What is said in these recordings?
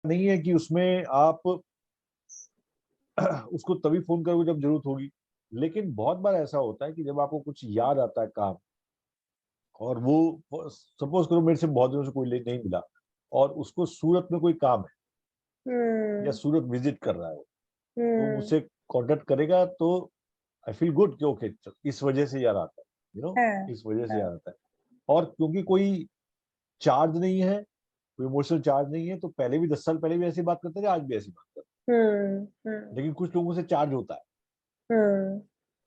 नहीं है कि उसमें आप उसको तभी फोन करोगे जब जरूरत होगी। लेकिन बहुत बार ऐसा होता है कि जब आपको कुछ याद आता है काम, और वो सपोज करो मेरे से बहुत दिनों से कोई नहीं मिला, और उसको सूरत में कोई काम है या हम्म। सूरत विजिट कर रहा है, तो हम्म। मुझसे कांटेक्ट करेगा, तो आई फील गुड कि ओके, इस वजह से याद आता है, हाँ। इस वजह से हाँ। याद आता है। और क्योंकि कोई चार्ज नहीं है, कोई इमोशनल चार्ज नहीं है, तो पहले भी 10 साल पहले भी ऐसी बात करते थे, आज भी ऐसी बात करते हम्म। हैं। लेकिन कुछ लोगों से चार्ज होता है, हम्म।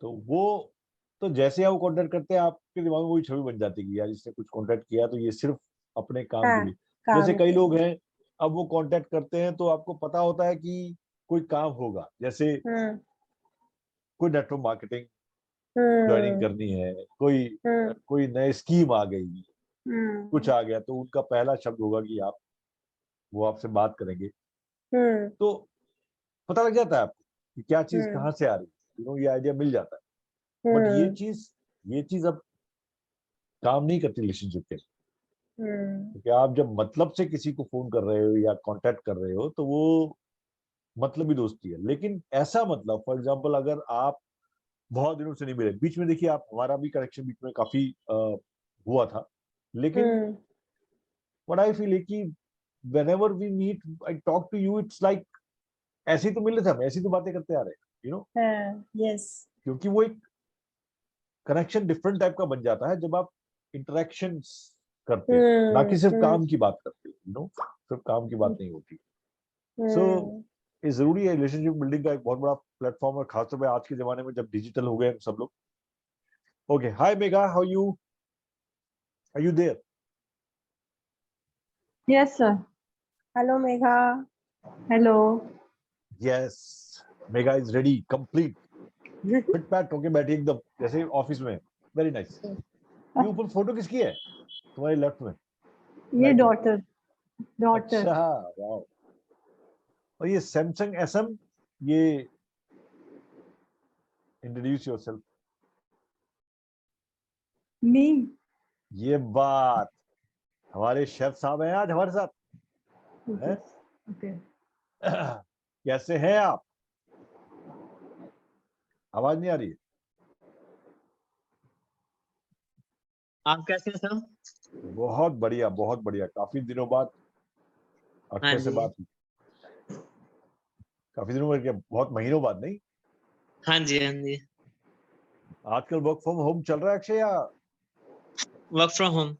तो वो, तो जैसे आप कॉन्टेक्ट करते हैं, आपके दिमाग में वही छवि बन जाती है कि यार इसने कुछ कॉन्टेक्ट किया तो ये सिर्फ अपने काम के हाँ, लिए। जैसे काम कई के लोग लिए। हैं, अब वो कांटेक्ट करते हैं तो आपको पता होता है कि कोई काम होगा, जैसे हम्म। कोई नेटवर्क मार्केटिंग ज्वाइनिंग हम्म। करनी है, कोई हम्म। कोई नई स्कीम आ गई, कुछ हम्म। आ गया, तो उनका पहला शब्द होगा कि आप, वो आपसे बात करेंगे। हम्म। तो पता लग जाता है आपको कि क्या चीज हम्म। कहाँ से आ रही है, ये आइडिया मिल जाता है। बट हम्म। ये चीज अब काम नहीं करती रिलेशनशिप के, हम्म। क्योंकि आप जब मतलब से किसी को फोन कर रहे हो या कांटेक्ट कर रहे हो, तो वो मतलब ही दोस्ती है। लेकिन ऐसा मतलब, फॉर एग्जांपल, अगर आप बहुत दिनों से नहीं मिले, बीच में देखिए आप, हमारा भी कनेक्शन बीच में काफी हुआ था, लेकिन हम्म। व्हाट आई फील है कि whenever we meet, I talk to you, it's like ऐसे ही तो मिल रहे थे हम, ऐसी तो बातें करते आ रहे हैं, हाँ। यस। क्योंकि वो एक कनेक्शन डिफरेंट टाइप का बन जाता है जब आप इंटरेक्शन करते हो, ना हम्म। कि सिर्फ हम्म। काम की बात करते हो, सिर्फ काम की बात नहीं होती। सो हम्म। ये जरूरी है, रिलेशनशिप बिल्डिंग का एक बहुत बड़ा प्लेटफॉर्म है, खासतौर पर आज के जमाने में जब डिजिटल हो गए हम सब लोग। Okay, hi Megha, how you, are you there? Yes, sir. Hello Megha. Hello. Yes, Megha is ready, complete, fit पैट होके बैठी एकदम, जैसे ऑफिस में। Very nice. ये ऊपर फोटो किसकी है, तुम्हारे लेफ्ट में, ये राइट में? daughter, daughter. अच्छा, वाओ। और ये सैमसंग एसएम, ये इंट्रोड्यूस योरसेल्फ। Me. ये बात, हमारे शेफ साहब हैं आज हमारे साथ Okay. हैं। Okay. कैसे हैं आप? आवाज नहीं आ रही है? आप कैसे हैं सर? बहुत बढ़िया, बहुत बढ़िया, काफी दिनों बाद हाँ अक्षय से जी। बात हुई। काफी दिनों बाद क्या, बहुत महीनों बाद नहीं? हाँ जी, हाँ जी। आजकल वर्क फ्रॉम होम चल रहा है अक्षय, या वर्क फ्रॉम होम।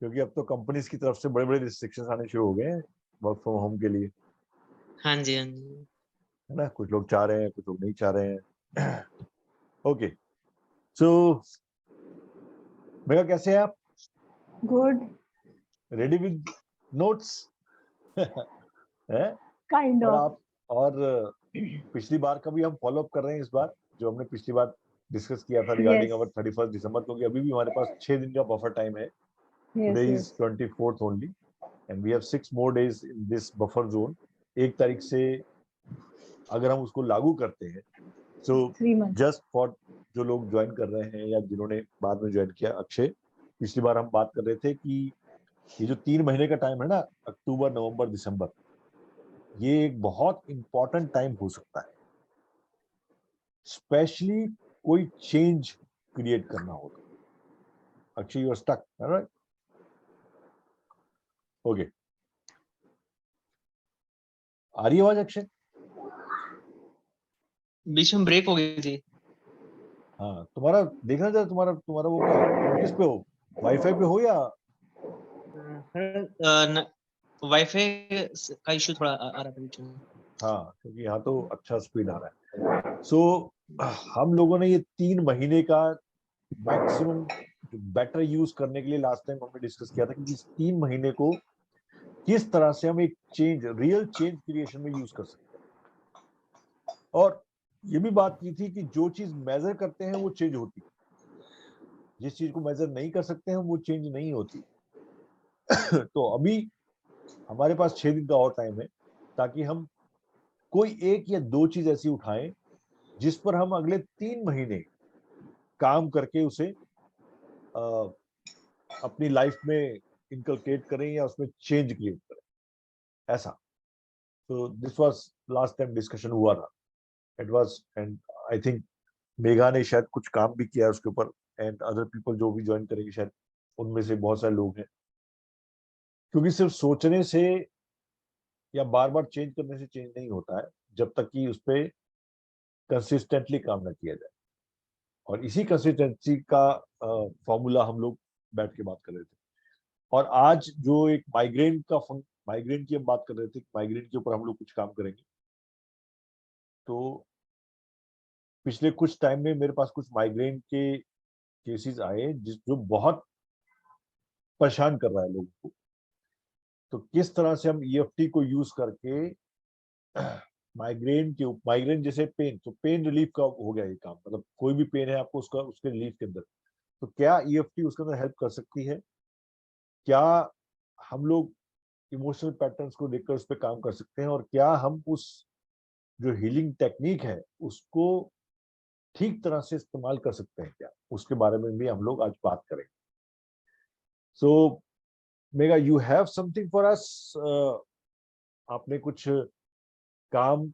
क्योंकि अब तो कंपनीज की तरफ से बड़े बड़े रिस्ट्रिक्शंस आने शुरू हो गए हैं वर्क फ्रॉम होम के लिए, हाँ जी, हाँ जी। है ना? कुछ लोग चाह रहे हैं, कुछ लोग नहीं चाह रहे हैं। ओके, सो मेगा कैसे हैं आप? Good. Ready with notes? है? Kind और of. आप, और पिछली बार का भी हम फॉलो अप कर रहे हैं इस बार, जो हमने पिछली बार डिस्कस किया था रिगार्डिंग Yes. अवर 31 दिसंबर, क्योंकि अभी भी हमारे पास 6 दिन का बफर टाइम है। Yes. Today Yes. Is 24th only, and we have 6 more days in this buffer zone. 1 तारीख से अगर हम उसको लागू करते हैं, सो 3 months. जस्ट फॉर जो लोग ज्वाइन कर रहे हैं या जिन्होंने बाद में ज्वाइन किया, अक्षय, पिछली बार हम बात कर रहे थे कि ये जो 3 महीने का टाइम है ना, अक्टूबर, नवंबर, दिसंबर, ये एक बहुत इंपॉर्टेंट टाइम हो सकता है, स्पेशली कोई चेंज क्रिएट करना होगा। Akshay, you are stuck, right? Okay, आ रही आवाज अक्षय? बीच में ब्रेक हो गई थी। हाँ, तुम्हारा देखना जरा, तुम्हारा तुम्हारा वो क्या है, तुम किस पे हो, वाईफाई पे हो या? सर वाईफाई का इशू थोड़ा आ रहा था बीच में। हाँ, क्योंकि यहाँ तो अच्छा स्पीड आ रहा है। सो हम लोगों ने ये 3 महीने का मैक्सिमम बेटर यूज करने के लिए लास्ट टाइम हमने डिस्कस किया था कि इस 3 महीने को किस तरह से हम एक चेंज, रियल चेंज क्रिएशन में यूज कर सकते हैं। और ये भी बात की थी कि जो चीज मेजर करते हैं वो चेंज होती है, जिस चीज को मेजर नहीं कर सकते हैं वो चेंज नहीं होती। तो अभी हमारे पास 6 दिन का और टाइम है, ताकि हम कोई एक या दो चीज ऐसी उठाएं जिस पर हम अगले 3 महीने काम करके उसे अपनी लाइफ में इनकलकेट करें या उसमें चेंज क्रिएट करें। ऐसा। तो this was last time discussion हुआ था, it was, and I think Megha ने शायद कुछ काम भी किया है उसके ऊपर, एंड अदर पीपल जो भी ज्वाइन करेंगे शायद उनमें से बहुत सारे लोग हैं, क्योंकि सिर्फ सोचने से या बार बार चेंज करने से चेंज नहीं होता है जब तक कि उस पर कंसिस्टेंटली काम न किया जाए। और इसी कंसिस्टेंसी का फॉर्मूला हम लोग बैठ के बात कर रहे थे। और आज जो एक माइग्रेन की हम बात कर रहे थे, माइग्रेन के ऊपर हम लोग कुछ काम करेंगे। तो पिछले कुछ टाइम में मेरे पास कुछ माइग्रेन के केसेस आए जो बहुत परेशान कर रहा है लोगों को। तो किस तरह से हम ईएफटी को यूज करके माइग्रेन जैसे पेन, तो पेन रिलीफ का हो गया ये काम, मतलब कोई भी पेन है आपको उसका उसके रिलीफ के अंदर, तो क्या ईएफटी उसके अंदर हेल्प कर सकती है? क्या हम लोग इमोशनल पैटर्न्स को देखकर उस पर काम कर सकते हैं? और क्या हम उस जो हीलिंग टेक्निक है उसको ठीक तरह से इस्तेमाल कर सकते हैं क्या? उसके बारे में भी हम लोग आज बात करेंगे। So Megha, you have something for us? आपने कुछ काम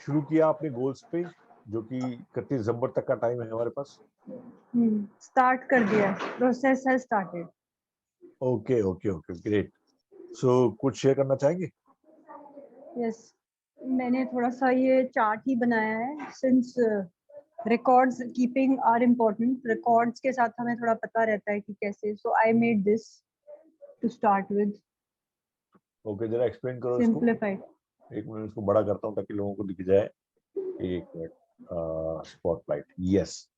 शुरू किया अपने गोल्स पे, जो कि 31 दिसंबर तक का टाइम है हमारे पास? स्टार्ट कर दिया, प्रोसेस है started. Okay okay okay, great. So कुछ शेयर करना चाहेंगे? यस, मैंने थोड़ा सा ये चार्ट ही बनाया है, since records keeping are important, records के साथ हमें थोड़ा पता रहता है कि कैसे, so I made this to start with. Okay, जरा एक्सप्लेन करो इसको। सिंप्लीफाइड। एक मिनट इसको बड़ा करता हूँ ताकि लोगों को दिख जाए। एक minute, spotlight, yes.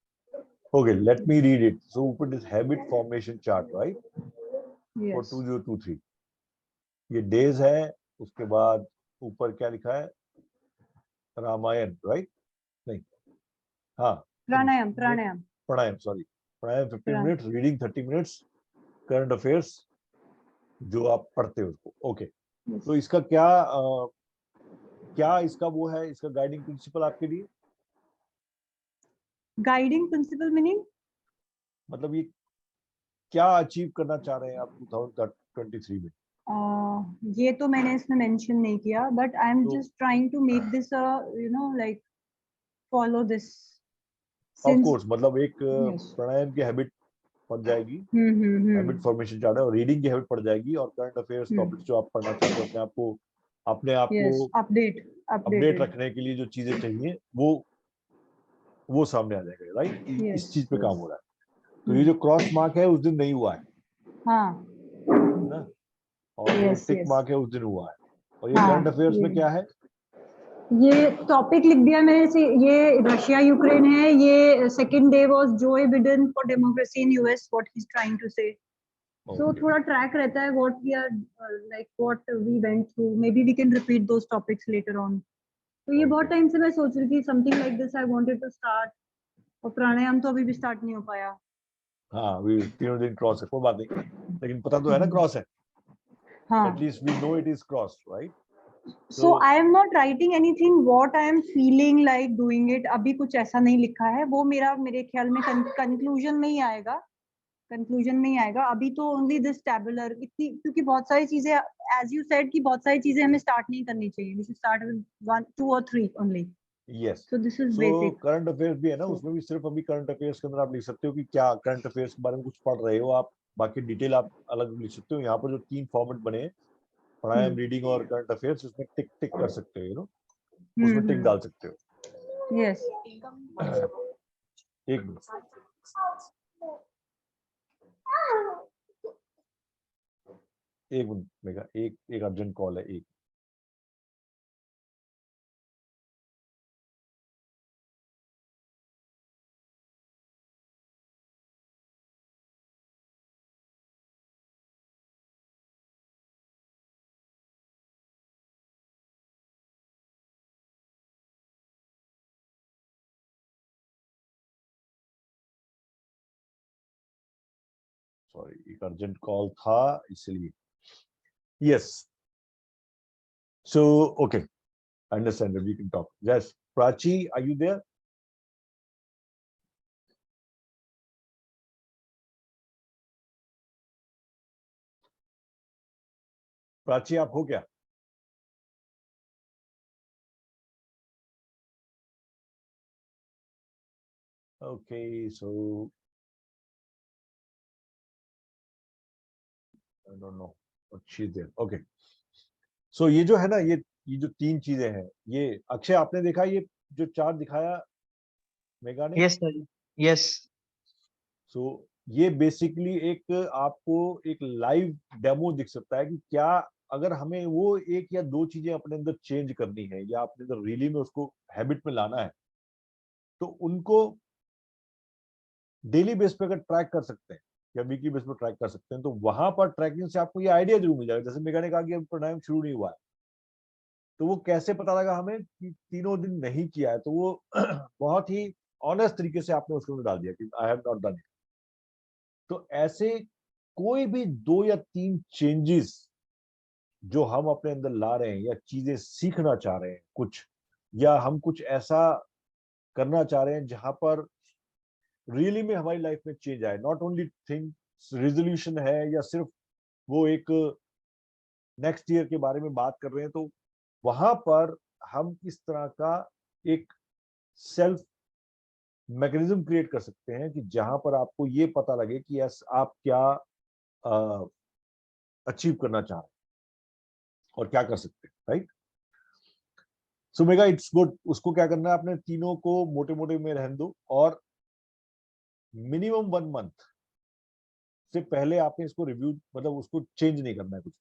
Okay, let me read it. So ऊपर this habit formation chart, right, for yes 2023। ये डेज है, उसके बाद ऊपर क्या लिखा है? रामायण, राइट? नहीं, हाँ, प्राणायाम प्राणायाम, सॉरी, प्राणायाम 15 minutes, reading 30 minutes, current affairs जो आप पढ़ते हो उसको। ओके, तो इसका क्या इसका वो है, इसका गाइडिंग प्रिंसिपल आपके लिए? गाइडिंग प्रिंसिपल मीनिंग मतलब ये क्या अचीव करना चाह रहे हैं आप 2023 में? ये तो मैंने इसमें मेंशन नहीं किया, बट आई एम तो just trying to make this like follow this of since. Course, मतलब एक यस। प्राणायाम की हैबिट पड़ जाएगी, हैबिट फॉर्मेशन चार्ट है, और रीडिंग की हैबिट पड़ जाएगी, और करंट अफेयर्स टॉपिक्स जो आप पढ़ना चाहते हो, अपने आप यस, को अपडेट अपडेट अपडेटेड। रखने के लिए जो चीजें चाहिए वो सामने आ जाएगा, राइट? इस यस चीज पे काम यस। हो रहा है। तो ये जो क्रॉस मार्क है उस दिन नहीं हुआ है हाँ। ना, और जो यस टिक यस। मार्क है उस दिन हुआ है। और ये हाँ, करंट अफेयर्स में क्या है? ये टॉपिक लिख दिया मैंने से, ये रशिया यूक्रेन है, ये second day was Joe Biden for democracy in US, what he is trying to say. So थोड़ा ट्रैक रहता है what we are like what we went through, maybe we can repeat those topics later on. तो ये बहुत time से मैं सोच रही थी something like this, I wanted to start. और प्राणायाम तो अभी भी स्टार्ट नहीं हो पाया। हाँ, वी तीनों दिन क्रॉस है, कोई बात नहीं, लेकिन पता तो है ना क्रॉस है, हाँ। At least we know it is cross, right? So I am not writing anything what I am feeling like doing it, अभी कुछ ऐसा नहीं लिखा है, वो मेरे ख्याल में कंक्लूजन में ही आएगा, अभी तो ओनली दिस टैबुलर इतनी, क्योंकि बहुत सारी चीजें एज यू सेड कि बहुत सारी चीजें हमें स्टार्ट नहीं करनी चाहिए, वी शुड स्टार्ट विद 1 2 और 3 only. Yes. So this is so basic. Current affairs भी है ना, उसमें भी सिर्फ अभी करंट अफेयर्स के अंदर आप लिख सकते हो कि क्या करंट अफेयर्स के बारे में कुछ पढ़ रहे हो आप, बाकी डिटेल आप अलग लिख सकते हो। यहाँ पर जो 3 फॉर्मेट बने हैं, प्राणायाम, रीडिंग और करंट अफेयर्स, उसमें टिक टिक कर सकते हो, उसमें टिक डाल सकते हो। यस। एक मिनट, मेगा, एक अर्जेंट कॉल है, एक। सॉरी, एक अर्जेंट कॉल था इसलिए। Yes, so okay, understand, we can talk. Yes, Prachi, are you there? Prachi, आप हो क्या? Okay, so I don't know what she's there. Okay. So ये जो है ना, ये जो तीन चीजें हैं, ये अक्षय आपने देखा, ये जो चार्ट दिखाया मेगा ने? Yes sir, yes. सो ये बेसिकली एक आपको एक लाइव डेमो दिख सकता है कि क्या अगर हमें वो एक या दो चीजें अपने अंदर चेंज करनी है या अपने अंदर रियली में उसको हैबिट में लाना है, तो उनको डेली बेस पे अगर ट्रैक कर सकते हैं या वीकली बेस पे ट्रैक कर सकते हैं, तो वहां पर ट्रैकिंग से आपको ये आइडिया जरूर मिल जाएगा। जैसे मेगा ने कहा कि अब प्राणायाम शुरू नहीं हुआ है, तो वो कैसे पता लगा हमें कि तीनों दिन नहीं किया है, तो वो बहुत ही ऑनेस्ट तरीके से आपने उसको डाल दिया कि I have not done it. तो ऐसे कोई भी दो या तीन चेंजेस जो हम अपने अंदर ला रहे हैं या चीजें सीखना चाह रहे हैं कुछ, या हम कुछ ऐसा करना चाह रहे हैं जहां पर रियली में हमारी लाइफ में चेंज आए, नॉट ओनली थिंग रेजोल्यूशन है या सिर्फ वो एक नेक्स्ट ईयर के बारे में बात कर रहे हैं, तो वहां पर हम इस तरह का एक सेल्फ मैकेनिज्म क्रिएट कर सकते हैं कि जहां पर आपको ये पता लगे कि यस आप क्या अचीव करना चाह रहे हैं और क्या कर सकते हैं, right? So mega it's good. उसको क्या करना है, अपने तीनों को मोटे मोटे में रहने दो और मिनिमम 1 मंथ से पहले आपने इसको रिव्यू, मतलब उसको चेंज नहीं करना है कुछ,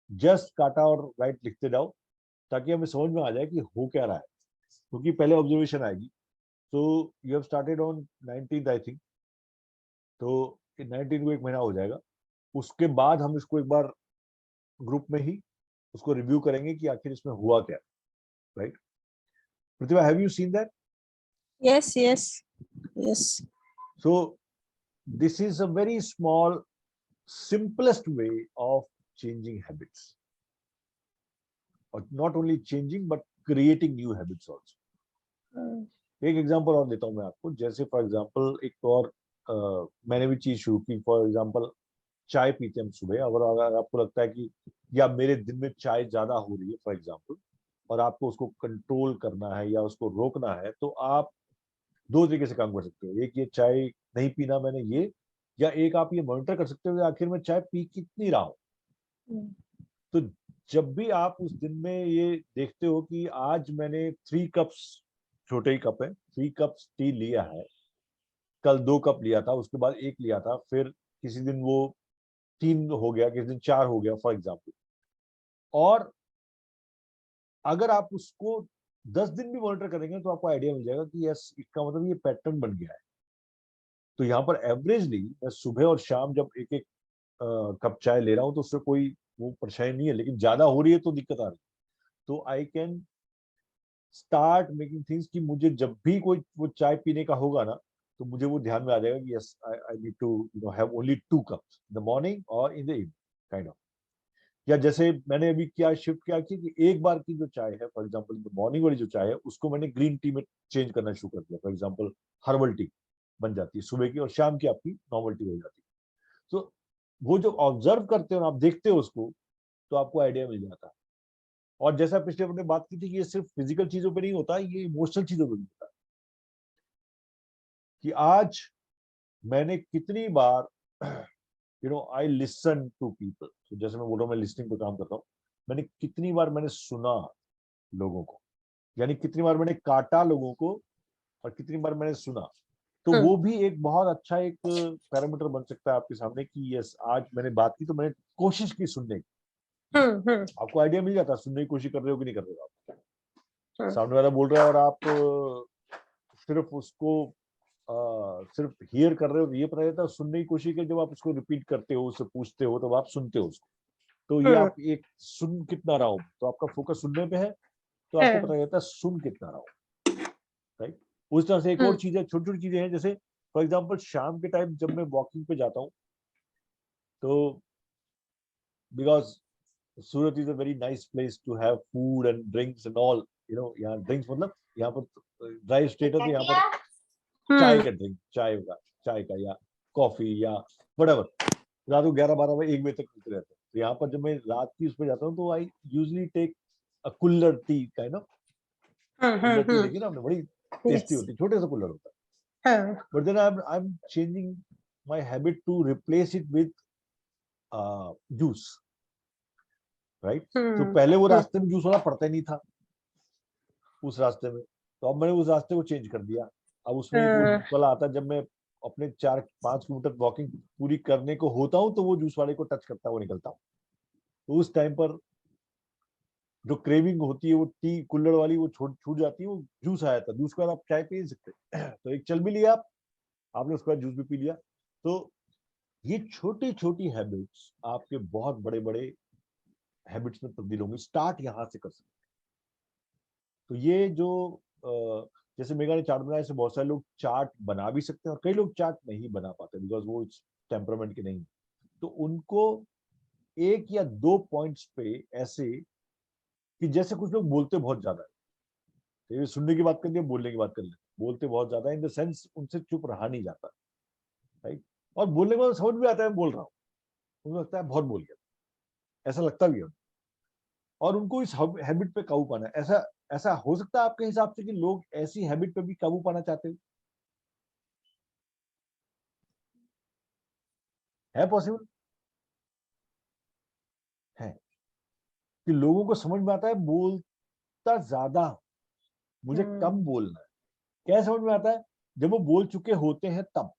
जस्ट काटा और राइट लिखते जाओ ताकि हमें समझ में आ जाए कि हो क्या रहा है, क्योंकि पहले ऑब्जर्वेशन आएगी। तो you have started on 19th I think, तो 19 को 1 महीना हो जाएगा। उसके बाद हम इसको एक बार ग्रुप में ही उसको रिव्यू करेंगे कि आखिर इसमें हुआ क्या, right? Pratibha, have you seen that? Yes, yes, yes. So this is a very small, simplest way of changing habits, or not only changing but creating new habits also. Hmm. एक example और देता हूं मैं आपको। जैसे for example एक और मैंने भी चीज शुरू की। फॉर एग्जांपल चाय पीते हम सुबह, अगर आपको लगता है कि या मेरे दिन में चाय ज्यादा हो रही है फॉर एग्जांपल, और आपको उसको कंट्रोल करना है या उसको रोकना है, तो आप दो तरीके से काम कर सकते हो। एक, ये चाय नहीं पीना मैंने ये, या एक आप ये मॉनिटर कर सकते हो कि आखिर में चाय पी कितनी रहा हूं। Hmm. तो जब भी आप उस दिन में ये देखते हो कि आज मैंने 3 कप्स, छोटे ही कप है, 3 कप्स टी लिया है, कल 2 कप लिया था, उसके बाद 1 लिया था, फिर किसी दिन वो 3 हो गया, किसी दिन 4 हो गया फॉर एग्जाम्पल, और अगर आप उसको 10 दिन भी मॉनिटर करेंगे तो आपको आइडिया मिल जाएगा कि यस इसका मतलब ये पैटर्न बन गया है। तो यहाँ पर एवरेजली मैं सुबह और शाम जब एक एक कप चाय ले रहा हूँ तो उससे कोई वो परेशानी नहीं है, लेकिन ज्यादा हो रही है तो दिक्कत आ रही है। तो I can start making things कि मुझे जब भी कोई वो चाय पीने का होगा ना, तो मुझे वो ध्यान में आ जाएगा कि yes I need to have only 2 cups in the morning और in the evening kind of. या जैसे मैंने अभी क्या शिफ्ट किया कि एक बार की जो चाय है फॉर एग्जांपल मॉर्निंग वाली जो चाय है उसको मैंने ग्रीन टी में चेंज करना शुरू कर दिया। फॉर एग्जांपल हर्बल टी बन जाती है सुबह की, और शाम की आपकी नॉर्मल टी हो जाती है। तो वो जो ऑब्जर्व करते हो आप देखते हो उसको, तो आपको आइडिया मिल जाता है। और जैसा पिछले हमने बात की थी कि ये सिर्फ फिजिकल चीजों पे नहीं होता, ये इमोशनल चीजों पे भी होता है। कि आज मैंने कितनी बार आई लिसन टू पीपल। तो जैसे मैं बोल रहा हूँ, मैं लिसनिंग पे काम करता हूँ, मैंने कितनी बार मैंने सुना लोगों को, यानी कितनी बार मैंने काटा लोगों को और कितनी बार मैंने सुना। तो वो भी एक बहुत अच्छा एक पैरामीटर बन सकता है आपके सामने कि यस आज मैंने बात की तो मैंने कोशिश की सुनने की। आपको आइडिया मिल जाता है सुनने की कोशिश कर रहे हो कि नहीं कर रहे हो आप। सामने वाला बोल रहा है और आप सिर्फ उसको सिर्फ हियर कर रहे हो, तो ये पता चलता है सुनने की कोशिश की। जब आप उसको रिपीट करते हो, उससे पूछते हो, तब आप सुनते हो उसको। तो ये आप एक सुन कितना रहा हूं, तो आपका फोकस सुनने पे है, तो आपको पता चलता है सुन कितना रहा हूं, राइट? उस तरह से एक और चीज है, छोटी छोटी चीजें हैं। जैसे फॉर एग्जाम्पल शाम के टाइम जब मैं वॉकिंग पे जाता हूँ, तो because Surat is a very nice place to have food and drinks and all, यहाँ ड्रिंक्स मतलब यहाँ पर ड्राई स्टेट है, तो यहाँ पर चाय का ड्रिंक, चाय का या कॉफी या व्हाटएवर रात को 11-12 बजे 1 बजे तक पीते रहते हैं। तो यहाँ पर जब मैं रात की उस पर जाता हूँ तो I usually take a kulhad tea kind of. Kulhad tea देखी ना आपने, बड़ी टेस्टी होती है, छोटे सा कुल्लर होता है। हाँ, but then I'm changing my habit to replace it with juice, right? तो पहले वो रास्ते में जूस वाला पड़ता ही नहीं था उस रास्ते में, तो अब मैंने उस रास्ते को चेंज कर दिया। अब उसमें वो जूस वाला आता है, जब मैं अपने 4-5 किलोमीटर वॉकिंग पूरी करने को होता हूँ तो वो जूस वाले को टच करता हुआ निकलता हूँ। तो उस टाइम पर जो क्रेविंग होती है वो टी कुल्हड़ वाली वो छूट जाती है, वो जूस आया था, जूस के बाद आप चाय पी सकते हैं। तो एक चल भी लिया आपने, उसके बाद जूस भी पी लिया। तो ये छोटी छोटी हैबिट्स आपके बहुत बड़े बड़े हैबिट्स में तब्दील होंगे। स्टार्ट यहाँ से कर सकते हैं। तो ये जो जैसे मेगा ने चार्ट बनाया, ऐसे बहुत सारे लोग चार्ट बना भी सकते हैं और कई लोग चार्ट नहीं बना पाते बिकॉज वो टेम्परामेंट के नहीं। तो उनको 1 या 2 पॉइंट्स पे ऐसे कि जैसे कुछ लोग बोलते बहुत ज्यादा है, तो ये सुनने की बात कर लिया, बोलने की बात कर लिया, बोलते बहुत ज्यादा इन द सेंस उनसे चुप रहा नहीं जाता, राइट? और बोलने के बाद समझ भी आता है बोल रहा हूँ, उनको लगता है बहुत बोल गया, ऐसा लगता भी है। और उनको इस हैबिट पे काबू पाना है। ऐसा हो सकता है आपके हिसाब से कि लोग ऐसी हैबिट पे भी काबू पाना चाहते हैं? है पॉसिबल? है कि लोगों को समझ में आता है बोलता ज्यादा, मुझे कम बोलना है। क्या समझ में आता है? जब वो बोल चुके होते हैं तब।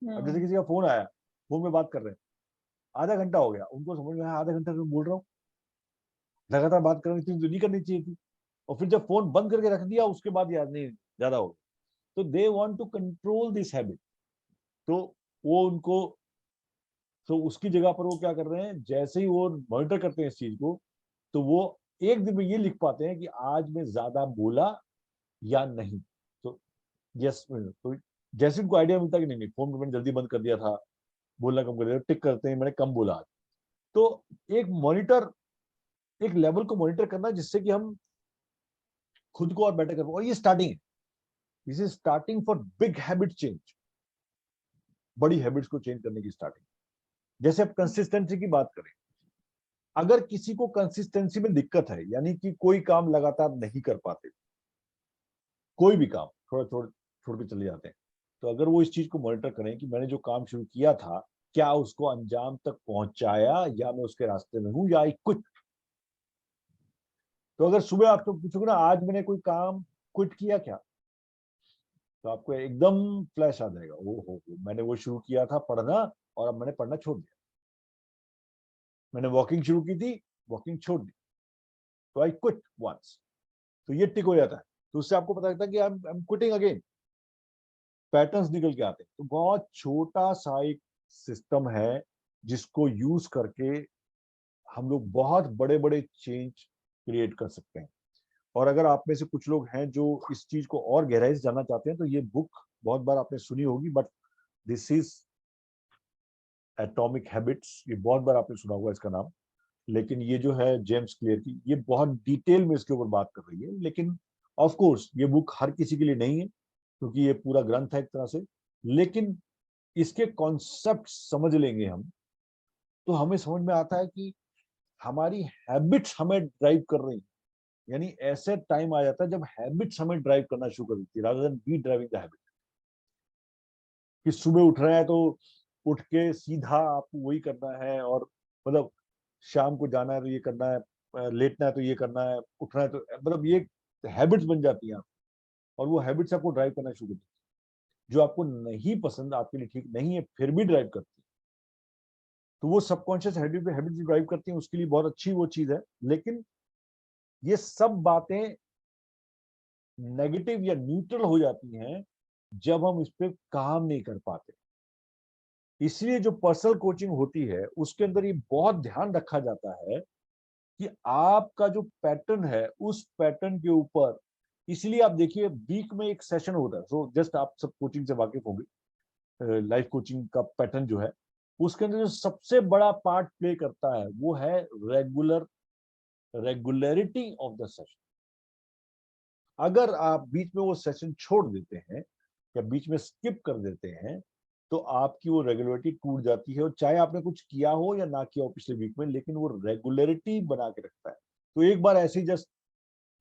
अब जैसे किसी का फोन आया, फोन में बात कर रहे हैं, आधा घंटा हो गया, उनको समझ में आया आधा घंटा से बोल रहा हूँ, लगातार बात करनी थी तो नहीं करनी चाहिए थी, और फिर जब फोन बंद करके रख दिया उसके बाद याद नहीं ज्यादा हो गया। तो they want to control this habit. तो वो उनको, तो उसकी जगह पर वो क्या कर रहे हैं, जैसे ही वो मॉनिटर करते हैं इस चीज को, तो वो एक दिन में ये लिख पाते हैं कि आज मैं ज्यादा बोला या नहीं। तो यस, तो जैसे उनको आइडिया मिलता है कि नहीं फोन मैंने जल्दी बंद कर दिया था, बोलना कम कर दिया, टिक करते हैं मैंने कम बोला आज। तो एक मॉनिटर, एक लेवल को मॉनिटर करना जिससे कि हम खुद को और बेटर कर पाए। और ये स्टार्टिंग है, this is starting for big habit change, बड़ी हैबिट्स को चेंज करने की स्टार्टिंग। जैसे अब कंसिस्टेंसी की बात करें, अगर किसी को कंसिस्टेंसी में दिक्कत है, यानी कि कोई काम लगातार नहीं कर पाते, कोई भी काम थोड़ा छोड़ के चले जाते हैं, तो अगर वो इस चीज को मॉनिटर करें कि मैंने जो काम शुरू किया था क्या उसको अंजाम तक पहुंचाया, या मैं उसके रास्ते में हूं, या आई क्विट। तो अगर सुबह आपको पूछोगे ना आज मैंने कोई काम क्विट किया क्या, तो आपको एकदम फ्लैश आ जाएगा, ओ हो मैंने वो शुरू किया था पढ़ना और अब मैंने पढ़ना छोड़ दिया। मैंने वॉकिंग शुरू की थी, वॉकिंग छोड़ दी, तो आई क्विट वंस। तो ये टिक हो जाता है। तो उससे आपको पता लगता है कि I am quitting again. Patterns निकल के आते हैं। तो बहुत छोटा सा एक सिस्टम है जिसको यूज करके हम लोग बहुत बड़े बड़े चेंज क्रिएट कर सकते हैं। और अगर आप में से कुछ लोग हैं जो इस चीज को और गहराई से जानना चाहते हैं, तो ये बुक बहुत बार आपने सुनी होगी, but this is atomic habits, ये बहुत बार आपने सुना होगा इसका नाम। लेकिन ये जो है जेम्स क्लियर की, ये बहुत डिटेल में इसके ऊपर बात कर रही है। लेकिन ऑफ कोर्स ये बुक हर किसी के लिए नहीं है, क्योंकि ये पूरा ग्रंथ है एक तरह से। लेकिन इसके कॉन्सेप्ट समझ लेंगे हम, तो हमें समझ में आता है कि हमारी हैबिट्स हमें ड्राइव कर रही हैं। यानी ऐसे टाइम आ जाता है जब हैबिट्स हमें ड्राइव करना शुरू कर देती है, rather than we driving the habit. कि सुबह उठ रहे हैं तो उठ के सीधा आपको वही करना है, और मतलब शाम को जाना है तो ये करना है, लेटना है तो ये करना है, उठना है तो, मतलब ये हैबिट्स बन जाती हैं। और वो हैबिट्स आपको ड्राइव करना शुरू करती है, जो आपको नहीं पसंद, आपके लिए ठीक नहीं है, फिर भी ड्राइव करती है। तो वो सबकॉन्शियस हैबिट्स ड्राइव करती हैं, उसके लिए बहुत अच्छी वो चीज है। लेकिन ये सब बातें नेगेटिव या न्यूट्रल हो जाती हैं जब हम इस पे काम नहीं कर पाते। इसलिए जो पर्सनल कोचिंग होती है उसके अंदर ये बहुत ध्यान रखा जाता है कि आपका जो पैटर्न है उस पैटर्न के ऊपर, इसलिए आप देखिए वीक में एक सेशन होता है। सो जस्ट आप सब कोचिंग से वाकिफ होंगे, लाइफ कोचिंग का पैटर्न जो है उसके अंदर जो सबसे बड़ा पार्ट प्ले करता है वो है रेगुलरिटी ऑफ द सेशन। अगर आप बीच में वो सेशन छोड़ देते हैं या बीच में स्किप कर देते हैं, तो आपकी वो रेगुलरिटी टूट जाती है। और चाहे आपने कुछ किया हो या ना किया हो पिछले वीक में, लेकिन वो रेगुलरिटी बना के रखता है। तो एक बार ऐसे ही just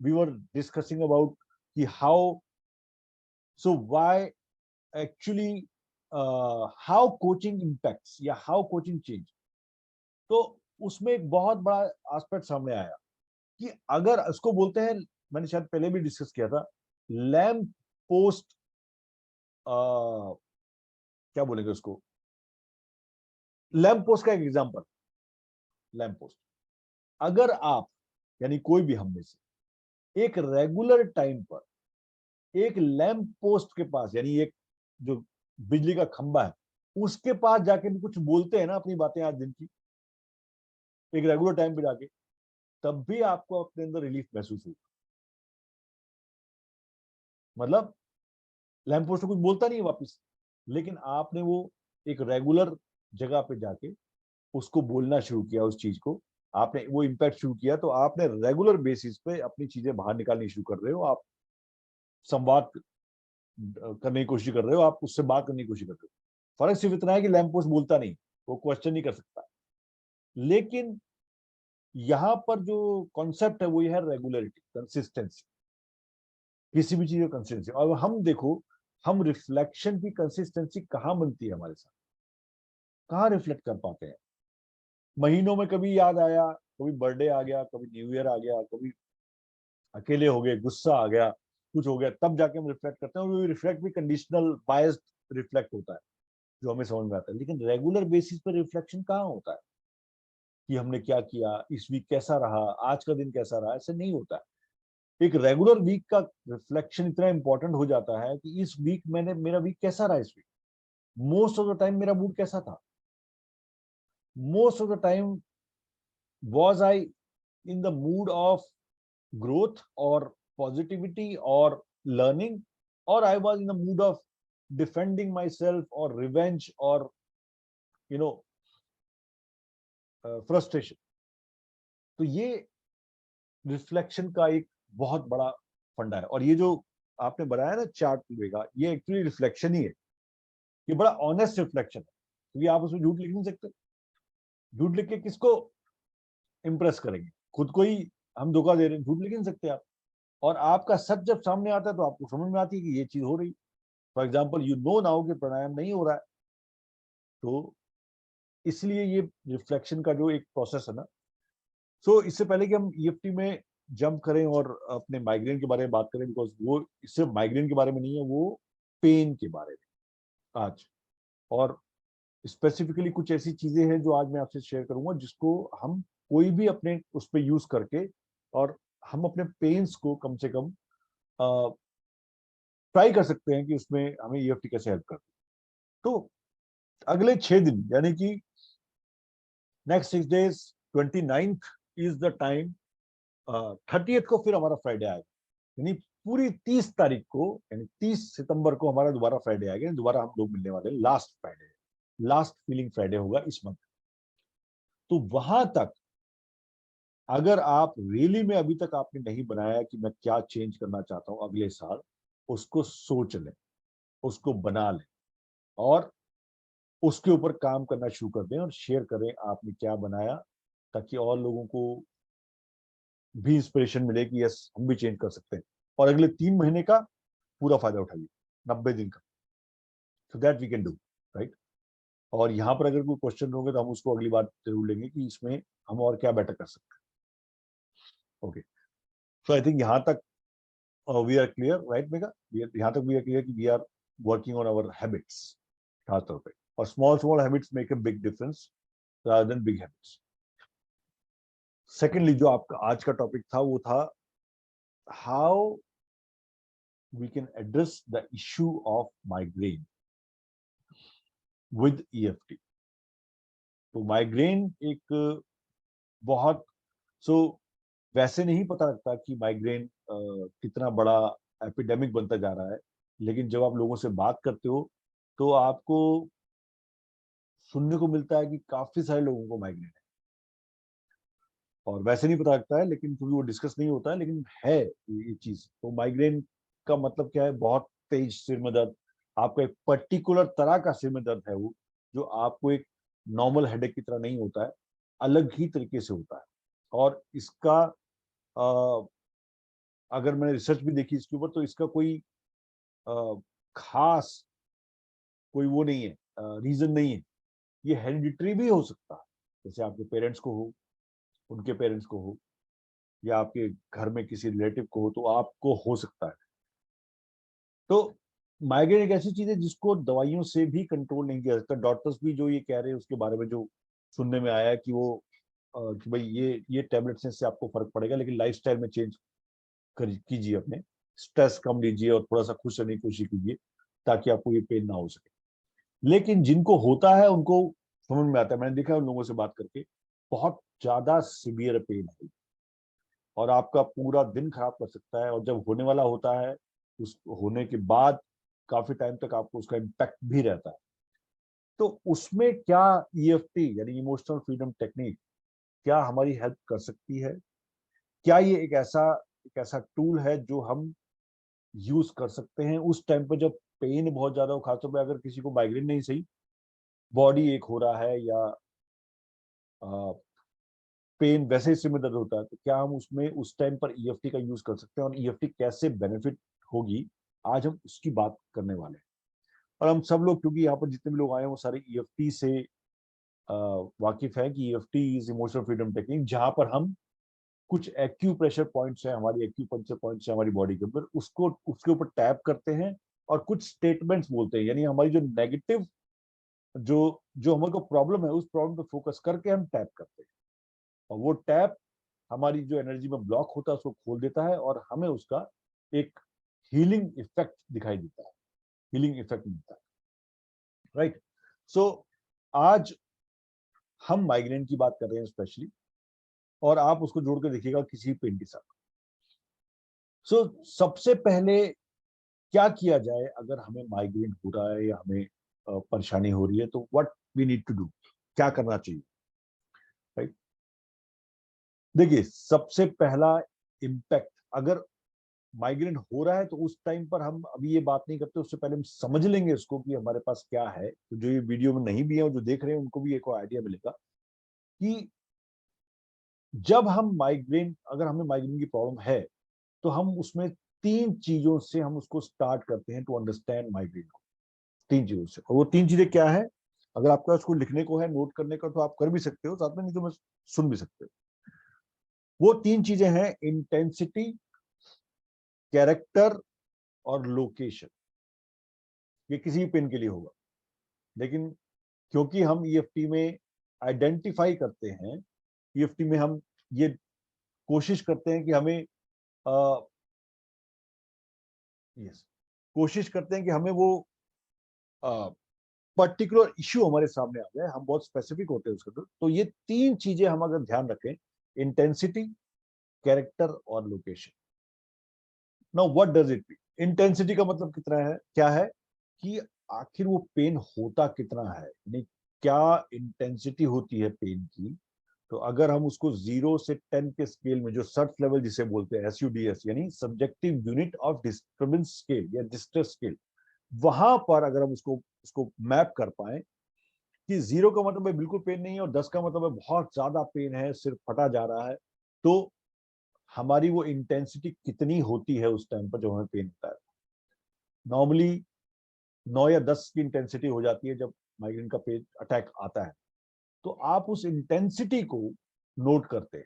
we were discussing about कि how, so why actually how coaching impacts या हाउ कोचिंग चेंज, तो उसमें एक बहुत बड़ा एस्पेक्ट सामने आया कि अगर इसको बोलते हैं, मैंने शायद पहले भी डिस्कस किया था, लैम्प पोस्ट, क्या बोलेंगे उसको, लैम्प पोस्ट का एक एग्जांपल। लैम्प पोस्ट, अगर आप यानी कोई भी हम में से एक रेगुलर टाइम पर एक लैम्प पोस्ट के पास, यानी एक जो बिजली का खंबा है उसके पास जाके भी कुछ बोलते हैं ना अपनी बातें आज दिन की, एक रेगुलर टाइम पे जाके, तब भी आपको अपने अंदर रिलीफ महसूस होगा। मतलब लैम्प पोस्ट कुछ बोलता नहीं है वापिस, लेकिन आपने वो एक रेगुलर जगह पे जाके उसको बोलना शुरू किया, उस चीज को आपने वो इम्पैक्ट शुरू किया, तो आपने रेगुलर बेसिस पे अपनी चीजें बाहर निकालनी शुरू कर रहे हो, आप संवाद करने की कोशिश कर रहे हो, आप उससे बात करने की कोशिश कर रहे हो। फर्क सिर्फ इतना है कि लैम्प पोस्ट बोलता नहीं, वो क्वेश्चन नहीं कर सकता, लेकिन यहां पर जो कॉन्सेप्ट है वो ये है रेगुलरिटी, कंसिस्टेंसी, किसी भी चीज का कंसिस्टेंसी। और हम देखो, हम रिफ्लेक्शन की कंसिस्टेंसी कहाँ बनती है हमारे साथ, कहाँ रिफ्लेक्ट कर पाते हैं? महीनों में कभी याद आया, कभी बर्थडे आ गया, कभी न्यू ईयर आ गया, कभी अकेले हो गए, गुस्सा आ गया, कुछ हो गया, तब जाके हम रिफ्लेक्ट करते हैं, और वो रिफ्लेक्ट भी कंडीशनल बायस्ड रिफ्लेक्ट होता है जो हमें समझ में आता है। लेकिन रेगुलर बेसिस पर रिफ्लेक्शन कहाँ होता है कि हमने क्या किया, इस वीक कैसा रहा, आज का दिन कैसा रहा, ऐसे नहीं होता है। एक रेगुलर वीक का रिफ्लेक्शन इतना इंपॉर्टेंट हो जाता है कि इस वीक मेरा वीक कैसा रहा, इस week most of the time मेरा मूड कैसा था, most of the time was I in the mood of growth or positivity or learning, or I was in the mood of defending myself or revenge or you know frustration? तो ये reflection का एक बहुत बड़ा फंडा है, और ये जो आपने बनाया ना चार्ट का, ये एक्चुअली रिफ्लेक्शन ही है, ये बड़ा ऑनेस्ट रिफ्लेक्शन है, क्योंकि आप उसमें झूठ लिख नहीं सकते। झूठ लिख के किसको इंप्रेस करेंगे? खुद को ही हम धोखा दे रहे हैं, झूठ लिख नहीं सकते आप। और आपका सच जब सामने आता है तो आपको समझ में आती है कि ये चीज हो रही। For example, you know now कि प्राणायाम नहीं हो रहा है, तो इसलिए ये रिफ्लेक्शन का जो एक प्रोसेस है ना। सो इससे पहले कि हम ईएफटी में जंप करें और अपने माइग्रेन के बारे में बात करें, बिकॉज वो सिर्फ माइग्रेन के बारे में नहीं है, वो पेन के बारे में आज, और स्पेसिफिकली कुछ ऐसी चीजें हैं जो आज मैं आपसे शेयर करूंगा, जिसको हम कोई भी अपने उस पर यूज करके, और हम अपने पेन्स को कम से कम ट्राई कर सकते हैं कि उसमें हमें ईएफटी कैसे हेल्प करती है। तो अगले 6 दिन, यानी कि next 6 days, 29th is the time, 30th को फिर हमारा फ्राइडे आएगा, यानी पूरी 30 तारीख को, यानी 30 सितंबर को हमारा दोबारा फ्राइडे आएगा, दोबारा हम लोग मिलने वाले हैं। Last Friday, last feeling Friday होगा इस मंथ। तो वहां तक अगर आप रियली में अभी तक आपने नहीं बनाया कि मैं क्या चेंज करना चाहता हूं अगले साल, उसको सोच लें, उसको बना लें, और उसके ऊपर काम करना शुरू कर दें, और शेयर करें आपने क्या बनाया, ताकि और लोगों को भी इंस्पिरेशन मिले कि यस, हम भी चेंज कर सकते हैं। और अगले 3 महीने का पूरा फायदा उठाइए, 90 दिन का, so that we can do, right. और यहाँ पर अगर कोई क्वेश्चन होंगे तो हम उसको अगली बार जरूर लेंगे कि इसमें हम और क्या बेटर कर सकते हैं। ओके, सो आई थिंक यहाँ तक we are clear, right Megha? यहाँ तक वी आर क्लियर कि we are working on our habits खासतौर पे, और small small habits make a big difference rather than big habits. Secondly, जो आपका आज का टॉपिक था वो था how we can address the issue of migraine with EFT. तो माइग्रेन एक बहुत वैसे नहीं पता लगता कि माइग्रेन कितना बड़ा एपिडेमिक बनता जा रहा है, लेकिन जब आप लोगों से बात करते हो तो आपको सुनने को मिलता है कि काफी सारे लोगों को माइग्रेन है, और वैसे नहीं पता लगता है, लेकिन क्योंकि वो डिस्कस नहीं होता है, लेकिन है ये चीज। तो माइग्रेन का मतलब क्या है? बहुत तेज सिर में दर्द, आपका एक पर्टिकुलर तरह का सिर में दर्द है वो, जो आपको एक नॉर्मल हेडेक की तरह नहीं होता है, अलग ही तरीके से होता है। और इसका अगर मैंने रिसर्च भी देखी इसके ऊपर, तो इसका कोई खास कोई वो नहीं है, रीजन नहीं है। ये हेरिडिटरी भी हो सकता है, जैसे आपके पेरेंट्स को हो, उनके पेरेंट्स को हो, या आपके घर में किसी रिलेटिव को हो, तो आपको हो सकता है। तो माइग्रेन एक ऐसी चीज है जिसको दवाइयों से भी कंट्रोल नहीं किया जाता। डॉक्टर्स भी जो ये कह रहे हैं उसके बारे में जो सुनने में आया है कि वो कि भाई ये टेबलेट्स से आपको फर्क पड़ेगा, लेकिन लाइफस्टाइल में चेंज कीजिए, अपने स्ट्रेस कम लीजिए और थोड़ा सा खुश रहने की कोशिश कीजिए ताकि आपको ये पेन ना हो सके। लेकिन जिनको होता है उनको समझ में आता है, मैंने देखा है उन लोगों से बात करके, बहुत ज्यादा सीवियर पेन है और आपका पूरा दिन खराब कर सकता है। और जब होने वाला होता है, उस होने के बाद काफी टाइम तक आपको उसका इम्पैक्ट भी रहता है। तो उसमें क्या ईएफटी यानी इमोशनल फ्रीडम टेक्निक क्या हमारी हेल्प कर सकती है? क्या ये एक ऐसा टूल है जो हम यूज कर सकते हैं उस टाइम पर जब पेन बहुत ज्यादा हो? खासतौर पर अगर किसी को माइग्रेन नहीं सही, बॉडी एक हो रहा है या पेन वैसे ही सिर में दर्द होता है, तो क्या हम उसमें उस टाइम पर ईएफटी का यूज कर सकते हैं? और ईएफटी कैसे बेनिफिट होगी, आज हम उसकी बात करने वाले हैं। और हम सब लोग, क्योंकि यहाँ पर जितने भी लोग आए हैं वो सारे ईएफटी से वाकिफ है कि EFT is emotional freedom technique, जहां पर हम कुछ एक्यूप्रेशर पॉइंट्स है, हमारी एक्यूपंक्चर पॉइंट्स है हमारी बॉडी के ऊपर, उसको उसके ऊपर टैप करते हैं और कुछ स्टेटमेंट्स बोलते हैं, यानी हमारी जो नेगेटिव जो जो हमारे को प्रॉब्लम है उस प्रॉब्लम पे फोकस करके हम टैप करते हैं। और वो टैप हमारी जो एनर्जी में ब्लॉक होता है उसको खोल देता है और हमें उसका एक हीलिंग इफेक्ट दिखाई देता है, हीलिंग इफेक्ट मिलता है। राइट। सो आज हम माइग्रेन की बात कर रहे हैं स्पेशली, और आप उसको जोड़ के देखिएगा किसी पेन के साथ। सो सबसे पहले क्या किया जाए अगर हमें माइग्रेन हो रहा है या हमें परेशानी हो रही है, तो what we need to do, क्या करना चाहिए? राइट। देखिए, सबसे पहला इम्पैक्ट, अगर माइग्रेन हो रहा है तो उस टाइम पर हम अभी ये बात नहीं करते, उससे पहले हम समझ लेंगे इसको कि हमारे पास क्या है। तो जो ये वीडियो में नहीं भी है और जो देख रहे हैं उनको भी एक आइडिया मिलेगा कि जब हम माइग्रेन, अगर हमें माइग्रेन की प्रॉब्लम है तो हम उसमें तीन चीजों से हम उसको स्टार्ट करते हैं टू अंडरस्टैंड माइग्रेन को। तीन चीजों से, और वो तीन चीजें क्या है? अगर आपका उसको लिखने को है, नोट करने का, तो आप कर भी सकते हो साथ में, नहीं तो बस सुन भी सकते हो। वो तीन चीजें हैं इंटेंसिटी, कैरेक्टर और लोकेशन। ये किसी भी पेन के लिए होगा, लेकिन क्योंकि हम ईएफटी में आइडेंटिफाई करते हैं, ईएफटी में हम ये कोशिश करते हैं कि हमें कोशिश करते हैं कि हमें वो पर्टिकुलर इश्यू हमारे सामने आ जाए, हम बहुत स्पेसिफिक होते हैं उसके तो ये तीन चीजें हम अगर ध्यान रखें, इंटेंसिटी, कैरेक्टर और location. Now what does it mean? Intensity का मतलब कितना है, क्या है कि आखिर वो पेन होता कितना है, यानी क्या इंटेंसिटी होती है पेन की। तो अगर हम उसको 0 से 10 के स्केल में, जो सर्च लेवल जिसे बोलते हैं SUDS, यानी subjective unit of disturbance scale या डिस्ट्रेस स्केल, वहां पर अगर हम उसको मैप कर पाए कि 0 का मतलब है बिल्कुल पेन नहीं है और 10 का मतलब है बहुत ज्यादा पेन है, सिर्फ फटा जा रहा है, तो हमारी वो इंटेंसिटी कितनी होती है उस टाइम पर जब हमें पेन होता है। नॉर्मली 9 या 10 की इंटेंसिटी हो जाती है जब माइग्रेन का पेन अटैक आता है। तो आप उस इंटेंसिटी को नोट करते हैं।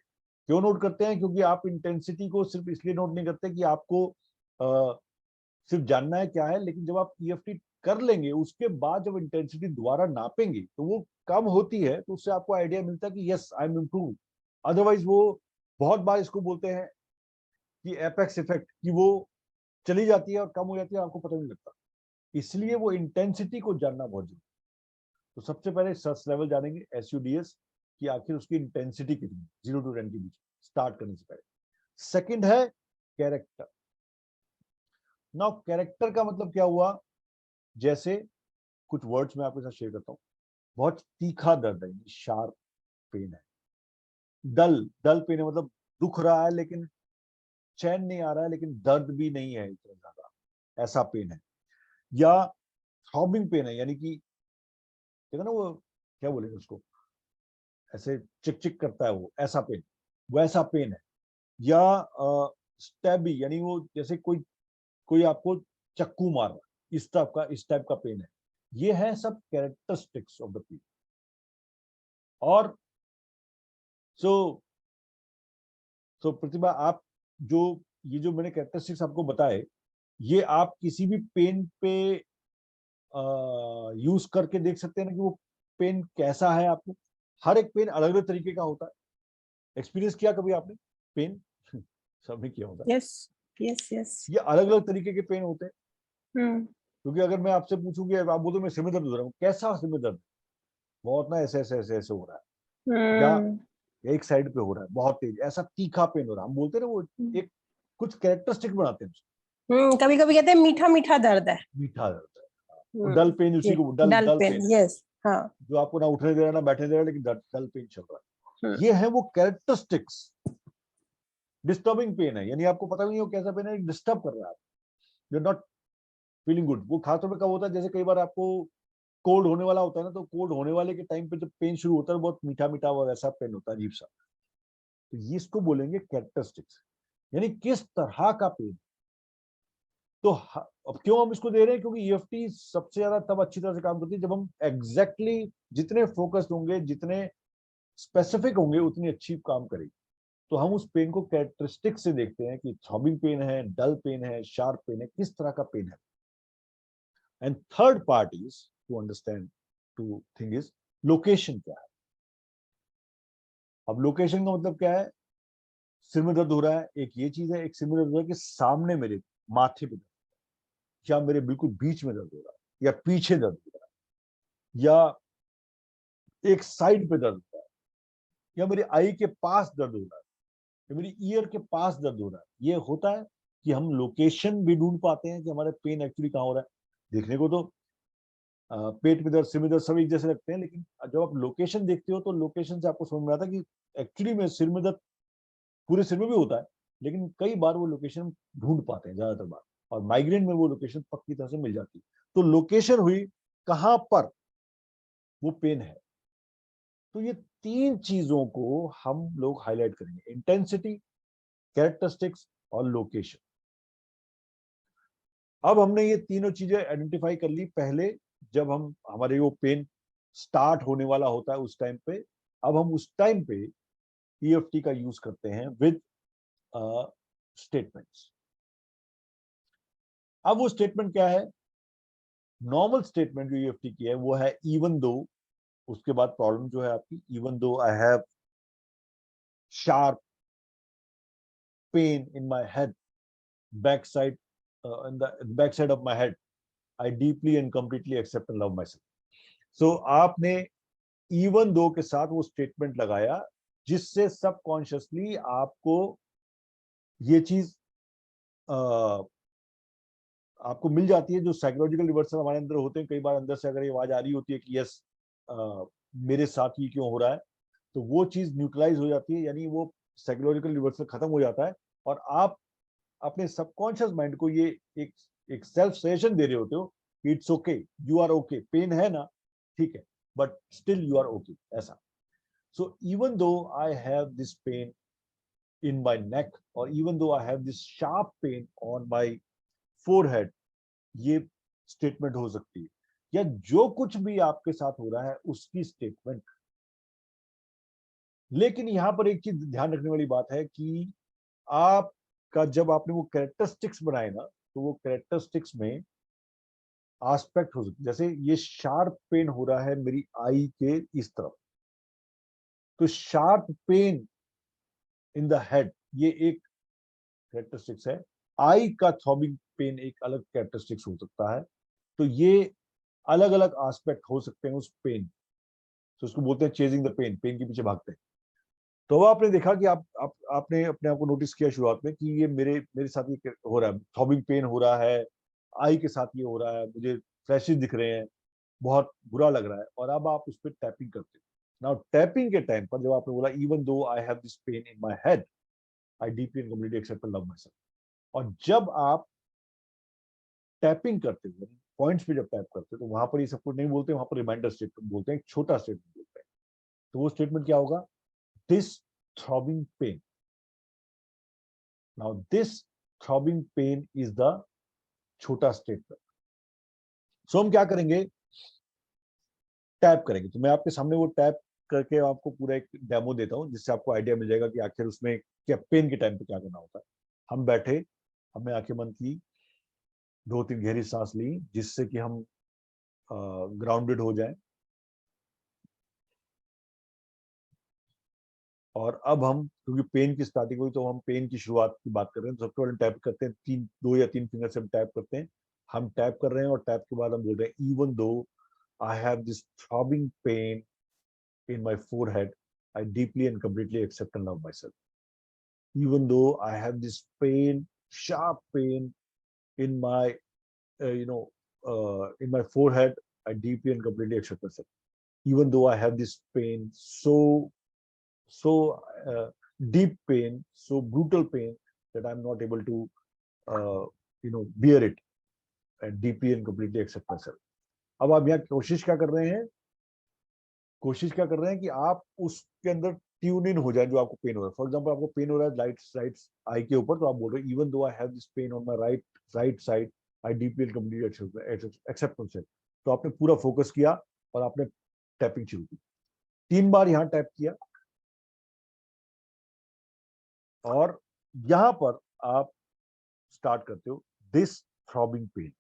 क्यों नोट करते हैं? क्योंकि आप इंटेंसिटी को सिर्फ इसलिए नोट नहीं करते कि आपको सिर्फ जानना है क्या है, लेकिन जब आप ईएफटी कर लेंगे उसके बाद जब इंटेंसिटी दोबारा नापेंगे तो वो कम होती है, तो उससे आपको आइडिया मिलता है कि yes I am improve. Otherwise वो बहुत बार इसको बोलते हैं कि एपेक्स इफेक्ट, कि वो चली जाती है और कम हो जाती है, आपको पता नहीं लगता। इसलिए वो इंटेंसिटी को जानना बहुत जरूरी है। तो सबसे पहले सर्च लेवल जानेंगे SUDS कि आखिर उसकी इंटेंसिटी कितनी, 0 to 10 के बीच स्टार्ट करने से पहले। सेकंड है कैरेक्टर। नाउ कैरेक्टर का मतलब क्या हुआ? जैसे कुछ वर्ड्स मैं आपके साथ शेयर करता हूँ। बहुत तीखा दर्द है, शार्प पेन है। डल डल पेन है, मतलब दुख रहा है लेकिन चैन नहीं आ रहा है, लेकिन दर्द भी नहीं है इतना ज्यादा, ऐसा पेन है। या थ्रॉबिंग पेन है, यानी कि देखो ना वो क्या बोलेंगे उसको, ऐसे चिक चिक करता है वो, ऐसा पेन, वैसा पेन है। या स्टैबी, यानी वो जैसे कोई कोई आपको चक्कू मार रहा है, इस टाइप का पेन है। ये है सब कैरेक्टरिस्टिक्स ऑफ द पेन। और सो प्रतिभा, आप जो ये जो मैंने कैरेक्टरिस्टिक्स आपको बताए, ये आप किसी भी पेन पे यूज करके देख सकते हैं ना कि वो पेन कैसा है। आपको हर एक पेन अलग अलग तरीके का होता है। एक्सपीरियंस किया कभी आपने पेन? सबने किया होता है। Yes. Yes. Yes. ये अलग अलग तरीके के पेन होते हैं। Hmm. क्योंकि अगर मैं आपसे पूछूं कि आप बोलो मैं सिर में दर्द हो रहा हूँ, कैसा सिर में दर्द? बहुत ना ऐसे ऐसे ऐसे ऐसे हो रहा है, Hmm. या एक साइड पे हो रहा है बहुत तेज, ऐसा तीखा पेन हो रहा है। हम बोलते हैं ना वो एक कुछ कैरेक्टरिस्टिक बनाते हैं उसको। कभी कभी कहते हैं मीठा मीठा दर्द है। मीठा दर्द है, डल पेन, उसी को डल डल डल पेन, पेन, यस, हाँ। जो आपको ना उठने दे रहा ना बैठने दे रहा, लेकिन डल पेन चल रहा है। हम्म। ये है वो कैरेक्टरिस्टिक्स। डिस्टर्बिंग पेन है, यानी आपको पता भी नहीं हो कैसा पेन है, डिस्टर्ब कर रहा है, यू नॉट फीलिंग गुड। वो खासतौर पे कब होता है, जैसे कई बार आपको कोल्ड होने वाला होता है ना, तो कोल्ड होने वाले के टाइम पे जब पेन शुरू होता है, बहुत मीठा मीठा और वैसा पेन होता है, अजीब सा। तो ये इसको बोलेंगे कैरेक्टरिस्टिक्स, यानी किस तरह का पेन। तो अब क्यों हम इसको दे रहे हैं? क्योंकि ईएफटी सबसे ज्यादा तब अच्छी तरह से काम करती है जब हम एग्जैक्टली जितने फोकस्ड होंगे, जितने स्पेसिफिक होंगे, उतनी अच्छी काम करेगी। तो हम उस पेन को कैरेक्टरिस्टिक से देखते हैं कि थ्रॉबिंग पेन है, डल पेन है, शार्प पेन है, किस तरह का पेन है। And third part is to understand two thing is location क्या है। अब लोकेशन का मतलब क्या है? सिर में दर्द हो रहा है, एक ये चीज है। एक सिर में दर्द हो रहा है कि सामने मेरे माथे पे दर्द, या मेरे बिल्कुल बीच में दर्द हो रहा है, या पीछे दर्द हो रहा है, या एक साइड पे दर्द हो रहा है, या मेरी आई के पास दर्द हो रहा है, या मेरी ईयर के पास दर्द हो रहा है। ये होता है कि हम लोकेशन भी ढूंढ पाते हैं कि हमारे पेन एक्चुअली कहाँ हो रहा है। देखने को तो पेट में दर्द, सिर में दर्द सब एक जैसे लगते हैं, लेकिन जब आप लोकेशन देखते हो तो लोकेशन से आपको समझ में आता है कि एक्चुअली में सिर में दर्द पूरे सिर में भी होता है, लेकिन कई बार वो लोकेशन ढूंढ पाते हैं ज्यादातर बार, और माइग्रेन में वो लोकेशन पक्की तरह से मिल जाती है। तो लोकेशन हुई कहां पर वो पेन है। तो ये तीन चीजों को हम लोग हाईलाइट करेंगे, इंटेंसिटी, कैरेक्टरिस्टिक्स और लोकेशन। अब हमने ये तीनों चीजें आइडेंटिफाई कर ली पहले, जब हम हमारे वो पेन स्टार्ट होने वाला होता है उस टाइम पे। अब हम उस टाइम पे ईएफटी का यूज करते हैं विद स्टेटमेंट्स। अब वो स्टेटमेंट क्या है? नॉर्मल स्टेटमेंट जो ईएफटी की है वो है इवन दो, उसके बाद प्रॉब्लम जो है आपकी, even though I have sharp pain in my head, back side, in the back side of my head, I deeply and completely accept and love myself. So आपने even दो के साथ वो स्टेटमेंट लगाया, जिससे सबकॉन्शियसली आपको ये चीज आपको मिल जाती है। जो साइकोलॉजिकल रिवर्सल हमारे अंदर होते हैं, कई बार अंदर से अगर ये आवाज आ रही होती है कि यस मेरे साथ ही क्यों हो रहा है, तो वो चीज न्यूट्रलाइज हो जाती है, यानी वो साइकोलॉजिकल रिवर्सल खत्म हो जाता है, और आप अपने सबकॉन्शियस माइंड को ये एक सेल्फ सजेशन दे रहे होते हो कि it's okay, you are okay, pain है ना, ठीक है, but still you are okay, ऐसा। So even though I have this pain in my neck, और even though I have this sharp pain on my forehead, ये statement हो सकती है, या जो कुछ भी आपके साथ हो रहा है उसकी स्टेटमेंट। लेकिन यहां पर एक चीज ध्यान रखने वाली बात है कि आप का जब आपने वो कैरेक्टरिस्टिक्स बनाए ना, तो वो कैरेक्टरिस्टिक्स में एस्पेक्ट हो सकते, जैसे ये शार्प पेन हो रहा है मेरी आई के इस तरफ, तो sharp pain in the head, ये एक कैरेक्टरिस्टिक्स है। आई का थ्रॉबिंग पेन एक अलग कैरेक्टरिस्टिक्स हो सकता है। तो ये अलग अलग एस्पेक्ट हो सकते हैं उस पेन, तो उसको बोलते हैं चेजिंग द पेन, पेन के पीछे भागते हैं। तो आपने देखा कि आपने अपने आप को नोटिस किया शुरुआत में कि ये मेरे मेरे साथ ये हो रहा है, थ्रॉबिंग पेन हो रहा है, आई के साथ ये हो रहा है, मुझे फ्लैशेस दिख रहे हैं, बहुत बुरा लग रहा है, और अब आप उस पर टैपिंग करते हो। नाउ टैपिंग के टाइम पर जब आपने बोला even though I have this pain in my head, I deeply and completely accept and love myself, और जब आप टैपिंग करते हो, पॉइंट्स पे जब टैप करते हो, तो वहां पर ये सब कुछ नहीं बोलते, वहां पर रिमाइंडर स्टेटमेंट बोलते हैं, एक छोटा स्टेटमेंट बोलते हैं। तो वो स्टेटमेंट क्या होगा? This throbbing pain. Now this throbbing pain is the छोटा स्टेटमेंट। सो हम क्या करेंगे, टैप करेंगे। तो मैं आपके सामने वो टैप करके आपको पूरा एक डेमो देता हूँ, जिससे आपको आइडिया मिल जाएगा कि आखिर उसमें क्या पेन के टाइम पे क्या करना होता है। हम बैठे, हमने आंखें बंद की, 2-3 गहरी सांस ली, जिससे कि हम ग्राउंडेड हो जाएं। और अब हम, क्योंकि पेन की स्टार्टिंग हुई तो हम पेन की शुरुआत की बात कर रहे हैं, तो सबसे पहले टैप करते हैं, 2 या 3 फिंगर से हम टैप करते हैं। हम टैप कर रहे हैं और टैप के बाद हम बोल रहे हैं, even though I have this throbbing pain in my forehead, I deeply and completely accept and love myself. Even though I have this pain, sharp pain in my, in my forehead, I deeply and completely accept myself. Even though I have this pain, so deep pain, so brutal pain that I'm not able to, bear it, and deeply and completely accept myself. अब आप यहाँ कोशिश क्या कर रहे हैं? कोशिश क्या कर रहे हैं कि आप उसके अंदर ट्यून इन हो जाए जो आपको पेन हो रहा है। फॉर एग्जांपल आपको पेन हो रहा है राइट आई के ऊपर, तो आप बोल रहे हैं, even though I have this pain on my right side, I deeply and completely accept myself. तो आपने पूरा फोकस किया और आपने टैपिंग शुरू की। 3 बार यहाँ टैप किया और यहाँ पर आप स्टार्ट करते हो, this throbbing pain,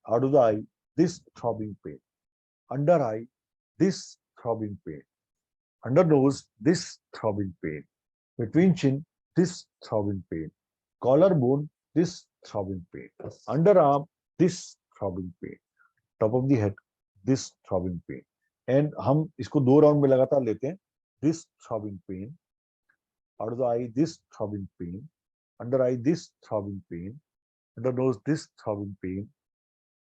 out of the eye, this throbbing pain, under eye, this throbbing pain, under nose, this throbbing pain, between chin, this throbbing pain, collarbone, this throbbing pain, underarm, this throbbing pain, top of the head, this throbbing pain. And हम इसको 2 round में लगातार लेते हैं, this throbbing pain, out of the eye, this throbbing pain, under eye, this throbbing pain, under nose, this throbbing pain,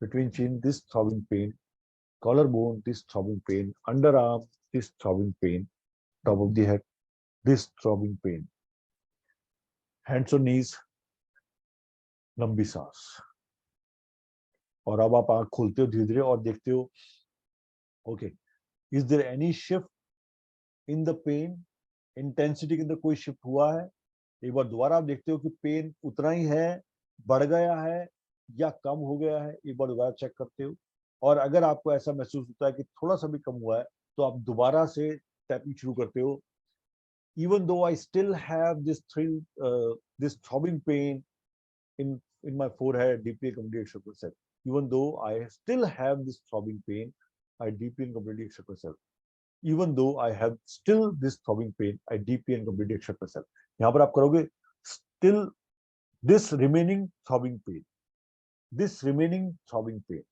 between chin, this throbbing pain, collarbone, this throbbing pain, underarm, this throbbing pain, top of the head, this throbbing pain. Hands on knees, लंबी सांस। और अब आप आंख खोलते हो धीरे धीरे और देखते हो, okay, is there any shift in the pain, intensity के अंदर कोई शिफ्ट हुआ है? एक बार दोबारा आप देखते हो कि पेन उतना ही है, बढ़ गया है या कम हो गया है, एक बार दोबारा चेक करते हो। और अगर आपको ऐसा महसूस होता है कि थोड़ा सा भी कम हुआ है, तो आप दोबारा से टैपिंग शुरू करते हो। Even though I still have this throbbing pain in my forehead, deeply and completely accept myself. Even though I still have this throbbing pain, I deeply and completely accept myself. Even though I have still this throbbing pain, I deeply and completely accept myself. यहाँ पर आप करोगे, still this remaining throbbing pain, this remaining throbbing pain,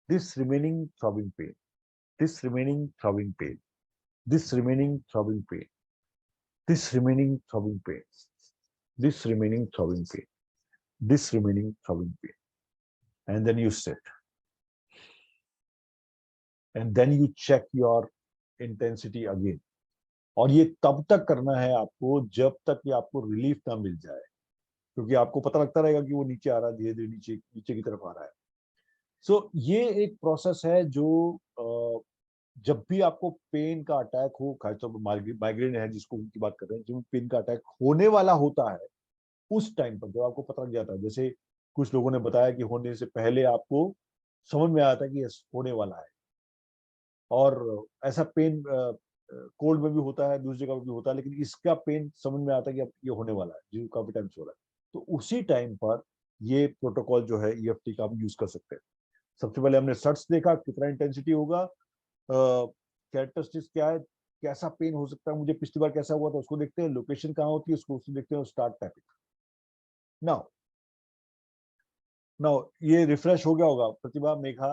this remaining throbbing pain, this remaining throbbing pain, this remaining throbbing pain, this remaining throbbing pain, this remaining throbbing pain, this remaining throbbing pain, and then you sit, and then you check your intensity again. और ये तब तक करना है आपको जब तक कि आपको रिलीफ ना मिल जाए, क्योंकि आपको पता लगता रहेगा कि वो नीचे आ रहा है, धीरे धीरे नीचे नीचे की तरफ आ रहा है। सो ये एक प्रोसेस है जो जब भी आपको पेन का अटैक हो, खासतौर पर माइग्रेन है जिसको उनकी बात कर रहे हैं, जब पेन का अटैक होने वाला होता है, उस टाइम पर जब आपको पता लग जाता है, जैसे कुछ लोगों ने बताया कि होने से पहले आपको समझ में आता है कि यस होने वाला है, और ऐसा पेन कोल्ड में भी होता है, दूसरी जगह भी होता है, लेकिन इसका पेन समझ में आता है कि अब ये होने वाला है, जो काफी टाइम से हो रहा है। तो उसी टाइम पर ये प्रोटोकॉल जो है ईएफटी का हम यूज कर सकते हैं। सबसे पहले हमने सर्ट्स देखा, कितना इंटेंसिटी होगा, कैरेक्टरिस्टिक्स क्या है, कैसा पेन हो सकता है, मुझे पिछली बार कैसा हुआ था उसको देखते हैं, लोकेशन कहाँ होती है उसको देखते हैं, स्टार्ट टैपिंग। नाउ ये रिफ्रेश हो गया होगा, प्रतिभा, मेघा,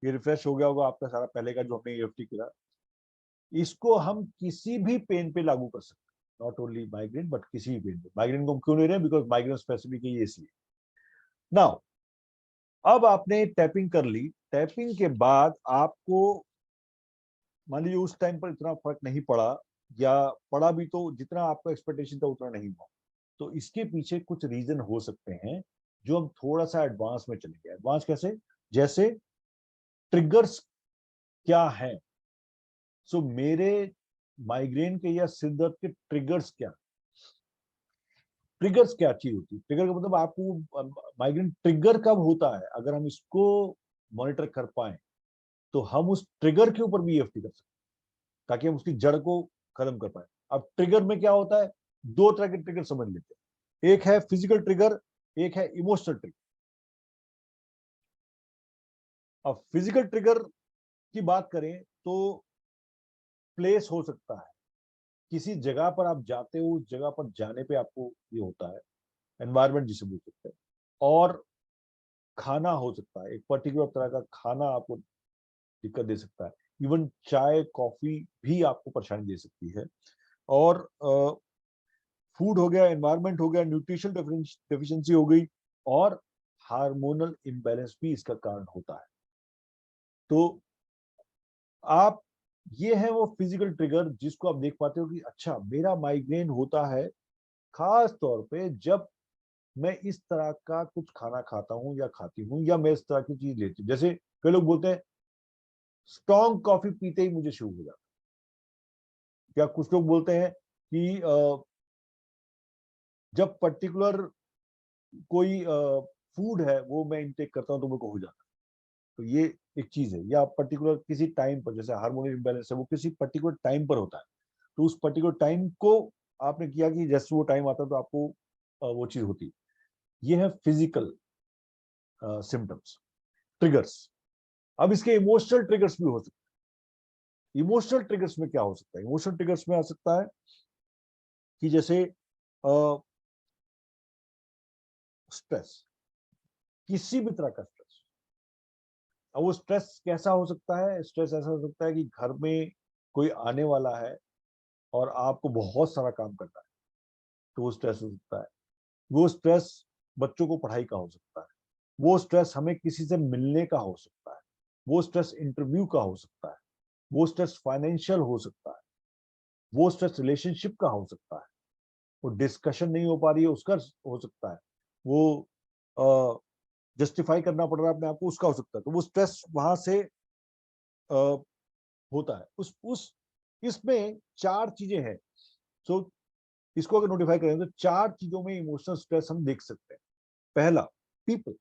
ये रिफ्रेश हो गया होगा आपका सारा पहले का जो हमने ईएफटी किया। इसको हम किसी भी पेन पे लागू कर सकते हैं, नॉट ओनली माइग्रेन बट किसी भी पेन पे। माइग्रेन को हम क्यों ले रहे हैं? बिकॉज माइग्रेन स्पेसिफिक है, इसलिए। नाउ अब आपने टैपिंग कर ली, टैपिंग के बाद आपको मान लीजिए उस टाइम पर इतना फर्क नहीं पड़ा, या पड़ा भी तो जितना आपका एक्सपेक्टेशन था उतना नहीं हुआ, तो इसके पीछे कुछ रीजन हो सकते हैं जो हम थोड़ा सा एडवांस में चलेंगे। एडवांस कैसे? जैसे ट्रिगर्स क्या है, सो मेरे माइग्रेन के या सिर दर्द के ट्रिगर्स क्या चीज होती है? ट्रिगर का मतलब आपको माइग्रेन ट्रिगर कब होता है, अगर हम इसको मॉनिटर कर पाए तो हम उस ट्रिगर के ऊपर भी EFT कर सकते हैं ताकि हम उसकी जड़ को खत्म कर पाए। अब ट्रिगर में क्या होता है, दो तरह के ट्रिगर समझ लेते हैं, एक है फिजिकल ट्रिगर, एक है इमोशनल ट्रिगर। अब फिजिकल ट्रिगर की बात करें तो प्लेस हो सकता है, किसी जगह पर आप जाते हो, उस जगह पर जाने पे आपको ये होता है, एनवायरमेंट जिसे बोल सकते हैं। और खाना हो सकता है, एक पर्टिकुलर तरह का खाना आपको दिक्कत दे सकता है। इवन चाय कॉफी भी आपको परेशानी दे सकती है। और फूड हो गया, एनवायरमेंट हो गया, न्यूट्रिशन डेफिशिएंसी हो गई, और हार्मोनल इम्बैलेंस भी इसका कारण होता है। तो आप, ये है वो फिजिकल ट्रिगर जिसको आप देख पाते हो कि अच्छा मेरा माइग्रेन होता है खास तौर पे जब मैं इस तरह का कुछ खाना खाता हूं या खाती हूँ, या मैं इस तरह की चीज लेती हूँ। जैसे कई लोग बोलते हैं स्ट्रॉन्ग कॉफी पीते ही मुझे शुरू हो जाता है, या कुछ लोग बोलते हैं कि जब पर्टिकुलर कोई फूड है वो मैं इंटेक करता हूं तो मेरे को हो जाता है। तो ये एक चीज है, या पर्टिकुलर किसी टाइम पर, जैसे हार्मोनल इम्बैलेंस है वो किसी पर्टिकुलर टाइम पर होता है, तो उस पर्टिकुलर टाइम को आपने किया कि जैसे वो टाइम आता है तो आपको वो चीज होती है। ये है फिजिकल सिम्टम्स, ट्रिगर्स। अब इसके इमोशनल ट्रिगर्स भी हो सकते हैं। इमोशनल ट्रिगर्स में क्या हो सकता है, इमोशनल ट्रिगर्स में आ सकता है कि जैसे स्ट्रेस, किसी भी तरह का स्ट्रेस। अब वो स्ट्रेस कैसा हो सकता है, स्ट्रेस ऐसा हो सकता है कि घर में कोई आने वाला है और आपको बहुत सारा काम करना है, तो वो स्ट्रेस हो सकता है। वो स्ट्रेस बच्चों को पढ़ाई का हो सकता है, वो स्ट्रेस हमें किसी से मिलने का हो सकता है, वो स्ट्रेस इंटरव्यू का हो सकता है, वो स्ट्रेस फाइनेंशियल हो सकता है, वो स्ट्रेस रिलेशनशिप का हो सकता है, वो डिस्कशन नहीं हो पा रही है उसका हो सकता है, वो जस्टिफाई करना पड़ रहा है अपने आप को उसका हो सकता है। तो वो स्ट्रेस वहां से होता है। उस इसमें चार चीजें हैं। सो इसको अगर नोटिफाई करें तो चार चीजों में इमोशनल स्ट्रेस हम देख सकते हैं। पहला, पीपल,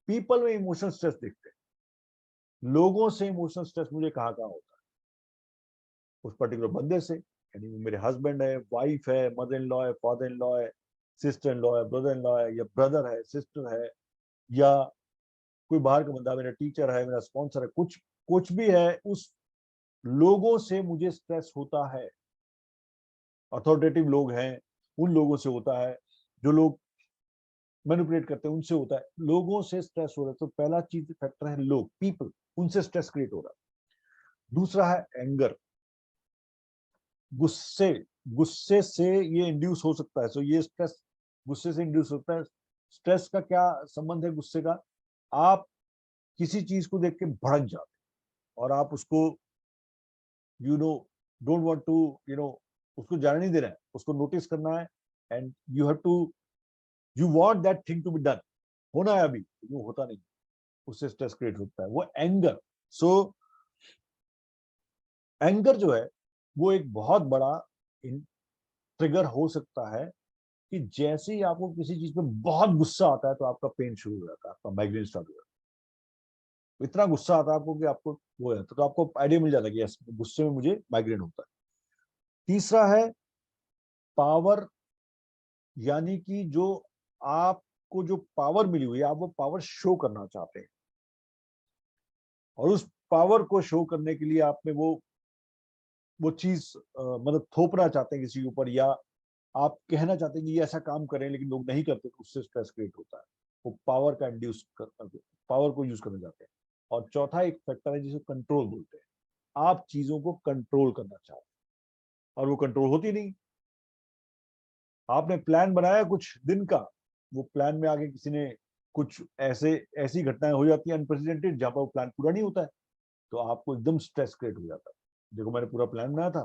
पीपल में इमोशनल स्ट्रेस देखते हैं। लोगों से इमोशनल स्ट्रेस मुझे कहाँ कहाँ होता है, उस पर्टिकुलर बंदे से, यानी मेरे हस्बैंड है, वाइफ है, मदर इन लॉ है, फादर इन लॉ है, सिस्टर इन लॉ है, ब्रदर इन लॉ है, या ब्रदर है, सिस्टर है, या कोई बाहर का बंदा, मेरा टीचर है, मेरा स्पॉन्सर है, कुछ कुछ भी है, उस लोगों से मुझे स्ट्रेस होता है। अथॉरिटेटिव लोग हैं उन लोगों से होता है, जो लोग मैनिपुलेट करते हैं उनसे होता है, लोगों से स्ट्रेस हो रहा है। तो पहला चीज फैक्टर है लोग, पीपल, उनसे स्ट्रेस क्रिएट हो रहा है। दूसरा है एंगर, गुस्से, गुस्से से ये इंड्यूस हो सकता है। सो ये स्ट्रेस गुस्से से इंड्यूस होता है। स्ट्रेस का क्या संबंध है गुस्से का, आप किसी चीज को देख के भड़क जाते हैं और आप उसको डोंट वांट टू उसको जाने नहीं देना है, उसको नोटिस करना है, and you want that thing to be done, होना है अभी, वो होता नहीं, उससे स्ट्रेस क्रिएट होता है, वो एंगर। सो एंगर जो है वो एक बहुत बड़ा ट्रिगर हो सकता है कि जैसे ही आपको किसी चीज पे बहुत गुस्सा आता है तो आपका पेन शुरू हो जाता है, आपका माइग्रेन स्टार्ट हो जाता है। इतना गुस्सा आता है आपको कि आपको वो हो जाता है, तो आपको आइडिया मिल जाता है कि यस, गुस्से में मुझे माइग्रेन होता है। तीसरा है पावर, यानी कि जो आपको जो पावर मिली हुई है, आप वो पावर शो करना चाहते हैं, और उस पावर को शो करने के लिए आप में वो चीज मतलब थोपना चाहते हैं किसी के ऊपर, या आप कहना चाहते हैं कि ये ऐसा काम करें, लेकिन लोग नहीं करते, तो उससे स्ट्रेस क्रिएट होता है। वो पावर का इंड्यूस पावर को यूज करना चाहते हैं। और चौथा एक फैक्टर है जिसे कंट्रोल बोलते हैं, आप चीजों को कंट्रोल करना चाहते हैं और वो कंट्रोल होती नहीं। आपने प्लान बनाया कुछ दिन का, वो प्लान में आगे किसी ने कुछ ऐसी घटनाएं हो जाती है अनप्रेसिडेंटेड, जहां पर वो प्लान पूरा नहीं होता है, तो आपको एकदम स्ट्रेस क्रिएट हो जाता है। देखो मैंने पूरा प्लान बनाया था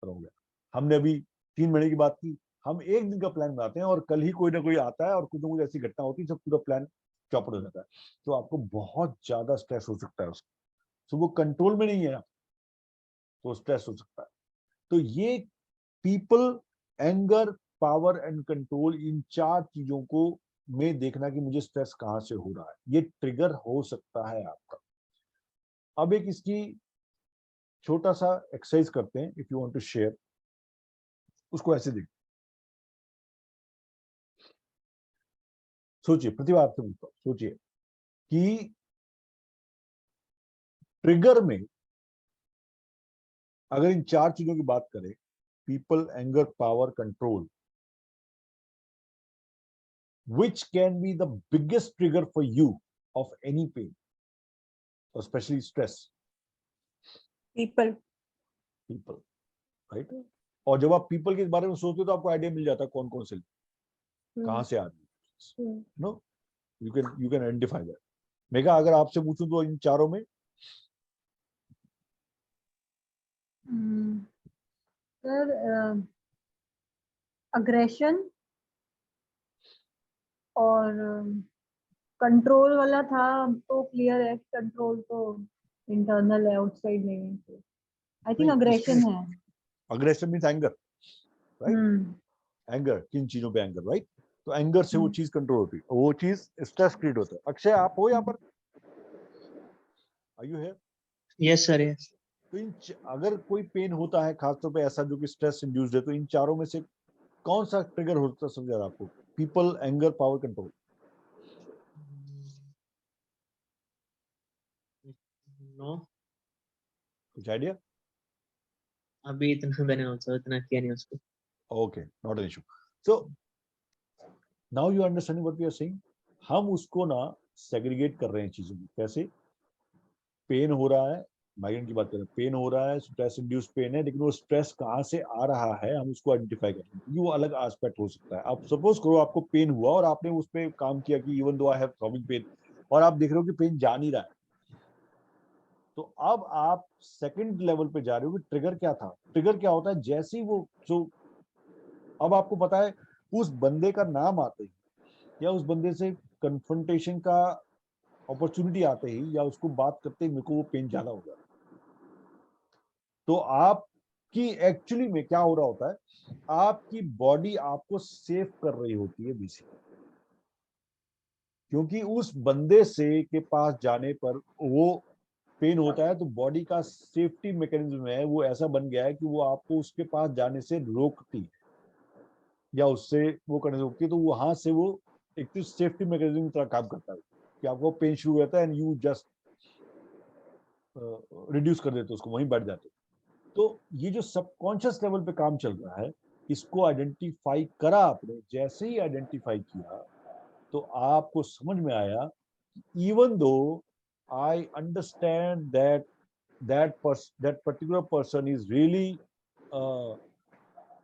पर हो गया। हमने अभी 3 महीने की बात की, हम एक दिन का प्लान बनाते हैं और कल ही कोई ना कोई आता है और कुछ ना कुछ ऐसी घटना होती है जब पूरा प्लान चौपट हो जाता है, तो आपको बहुत ज्यादा स्ट्रेस हो सकता है उसका। तो वो कंट्रोल में नहीं है, तो स्ट्रेस हो सकता है। तो ये people, anger, power and control, इन चार चीजों को में देखना कि मुझे स्ट्रेस कहां से हो रहा है, ये ट्रिगर हो सकता है आपका। अब एक इसकी छोटा सा एक्सरसाइज करते हैं, if you want to share. उसको ऐसे देख, सोचिए, प्रतिभा आपसे पूछता हूं, सोचिए कि ट्रिगर में अगर इन 4 चीजों की बात करें, people, anger, power, control, which can be the biggest trigger for you of any pain, especially stress? people. People, right? और जब आप पीपल के बारे में सोचते हो तो आपको आइडिया मिल जाता है कौन कौन से, कहां से आ रही है, no, you can identify that. Megha, अगर आपसे पूछूं तो इन चारों में सर अग्रेशन और कंट्रोल वाला था तो क्लियर है, कंट्रोल तो इंटरनल है, आउटसाइड नहीं है। आई थिंक अग्रेशन है। Aggression means anger, right? Anger, किन चीजों पे एंगर, राइट? तो एंगर से वो चीज कंट्रोल होती है, वो चीज स्ट्रेस क्रिएट होता है। अक्षय, आप हो यहाँ पर? Are you here? Yes sir, yes. तो अगर कोई पेन होता है खासतौर पे ऐसा जो कि स्ट्रेस इंड्यूस्ड है, तो इन चारों में से कौन सा ट्रिगर होता है सबसे ज्यादा आपको? People, anger, power, control? No, कुछ आइडिया? अभी इतना मैंने इतना किया नहीं उसको। Okay, not an issue. So now you understanding what we are saying. हम उसको ना सेग्रीगेट कर रहे हैं चीजों को। कैसे? पेन हो रहा है, माइग्रेन की बात करें, पेन हो रहा है, स्ट्रेस इंड्यूस पेन है, लेकिन वो स्ट्रेस कहाँ से आ रहा है हम उसको आइडेंटिफाई कर रहे हैं। वो अलग एस्पेक्ट हो सकता है। आप सपोज करो आपको पेन हुआ और आपने उस पर काम किया कि even though I have throbbing pen, और आप देख रहे हो कि पेन जा नहीं रहा है, तो अब आप सेकंड लेवल पे जा रहे हो कि ट्रिगर क्या था। ट्रिगर क्या होता है? जैसे ही वो अब आपको पता है उस बंदे का नाम आते ही या उस बंदे से कन्फ्रंटेशन का अपॉर्चुनिटी आते ही या उसको बात करते ही मेरे को वो पेन ज्यादा हो जाता है। तो आपकी एक्चुअली में क्या हो रहा होता है, आपकी बॉडी आपको सेव कर रही होती है बेसिकली, क्योंकि उस बंदे से के पास जाने पर वो पेन होता है, तो बॉडी का सेफ्टी मैकेनिज्म है वो ऐसा बन गया है कि वो आपको उसके पास जाने से रोकती है या उससे वो करने से रोकती है। तो वहां से वो एक तो सेफ्टी मैकेनिज्म की तरह काम करता है कि आपको पेन शुरू हो जाता है एंड यू जस्ट रिड्यूस कर देते, उसको वहीं बैठ जाते। तो ये जो सबकॉन्शियस लेवल पे काम चल रहा है, इसको आइडेंटिफाई करा आपने। जैसे ही आइडेंटिफाई किया तो आपको समझ में आया, even though I understand that particular person is really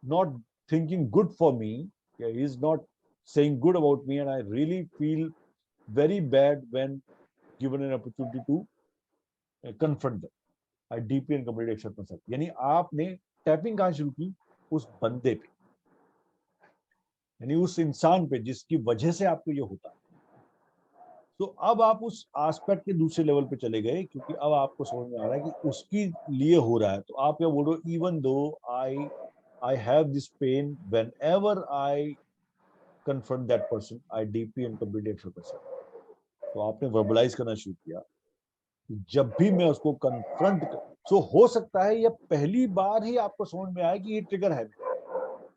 not thinking good for me, yeah, he's not saying good about me, and I really feel very bad when given an opportunity to confront them. I deeply and completely accept myself. यानी आपने tapping कहाँ शुरू की? उस बंदे पे, यानी उस इंसान पे जिसकी वजह से आपको ये होता है। तो अब आप उस एस्पेक्ट के दूसरे लेवल पे चले गए, क्योंकि अब आपको समझ में आ रहा है कि उसकी लिए हो रहा है। तो आप क्या बोल रहे हो? Even though I have this pain, whenever I confront that person, I deeply and completely accept myself. तो आपने वर्बलाइज करना शुरू किया, जब भी मैं उसको कन्फ्रंट कर, सो हो सकता है ये पहली बार ही आपको समझ में आया कि ये ट्रिगर है,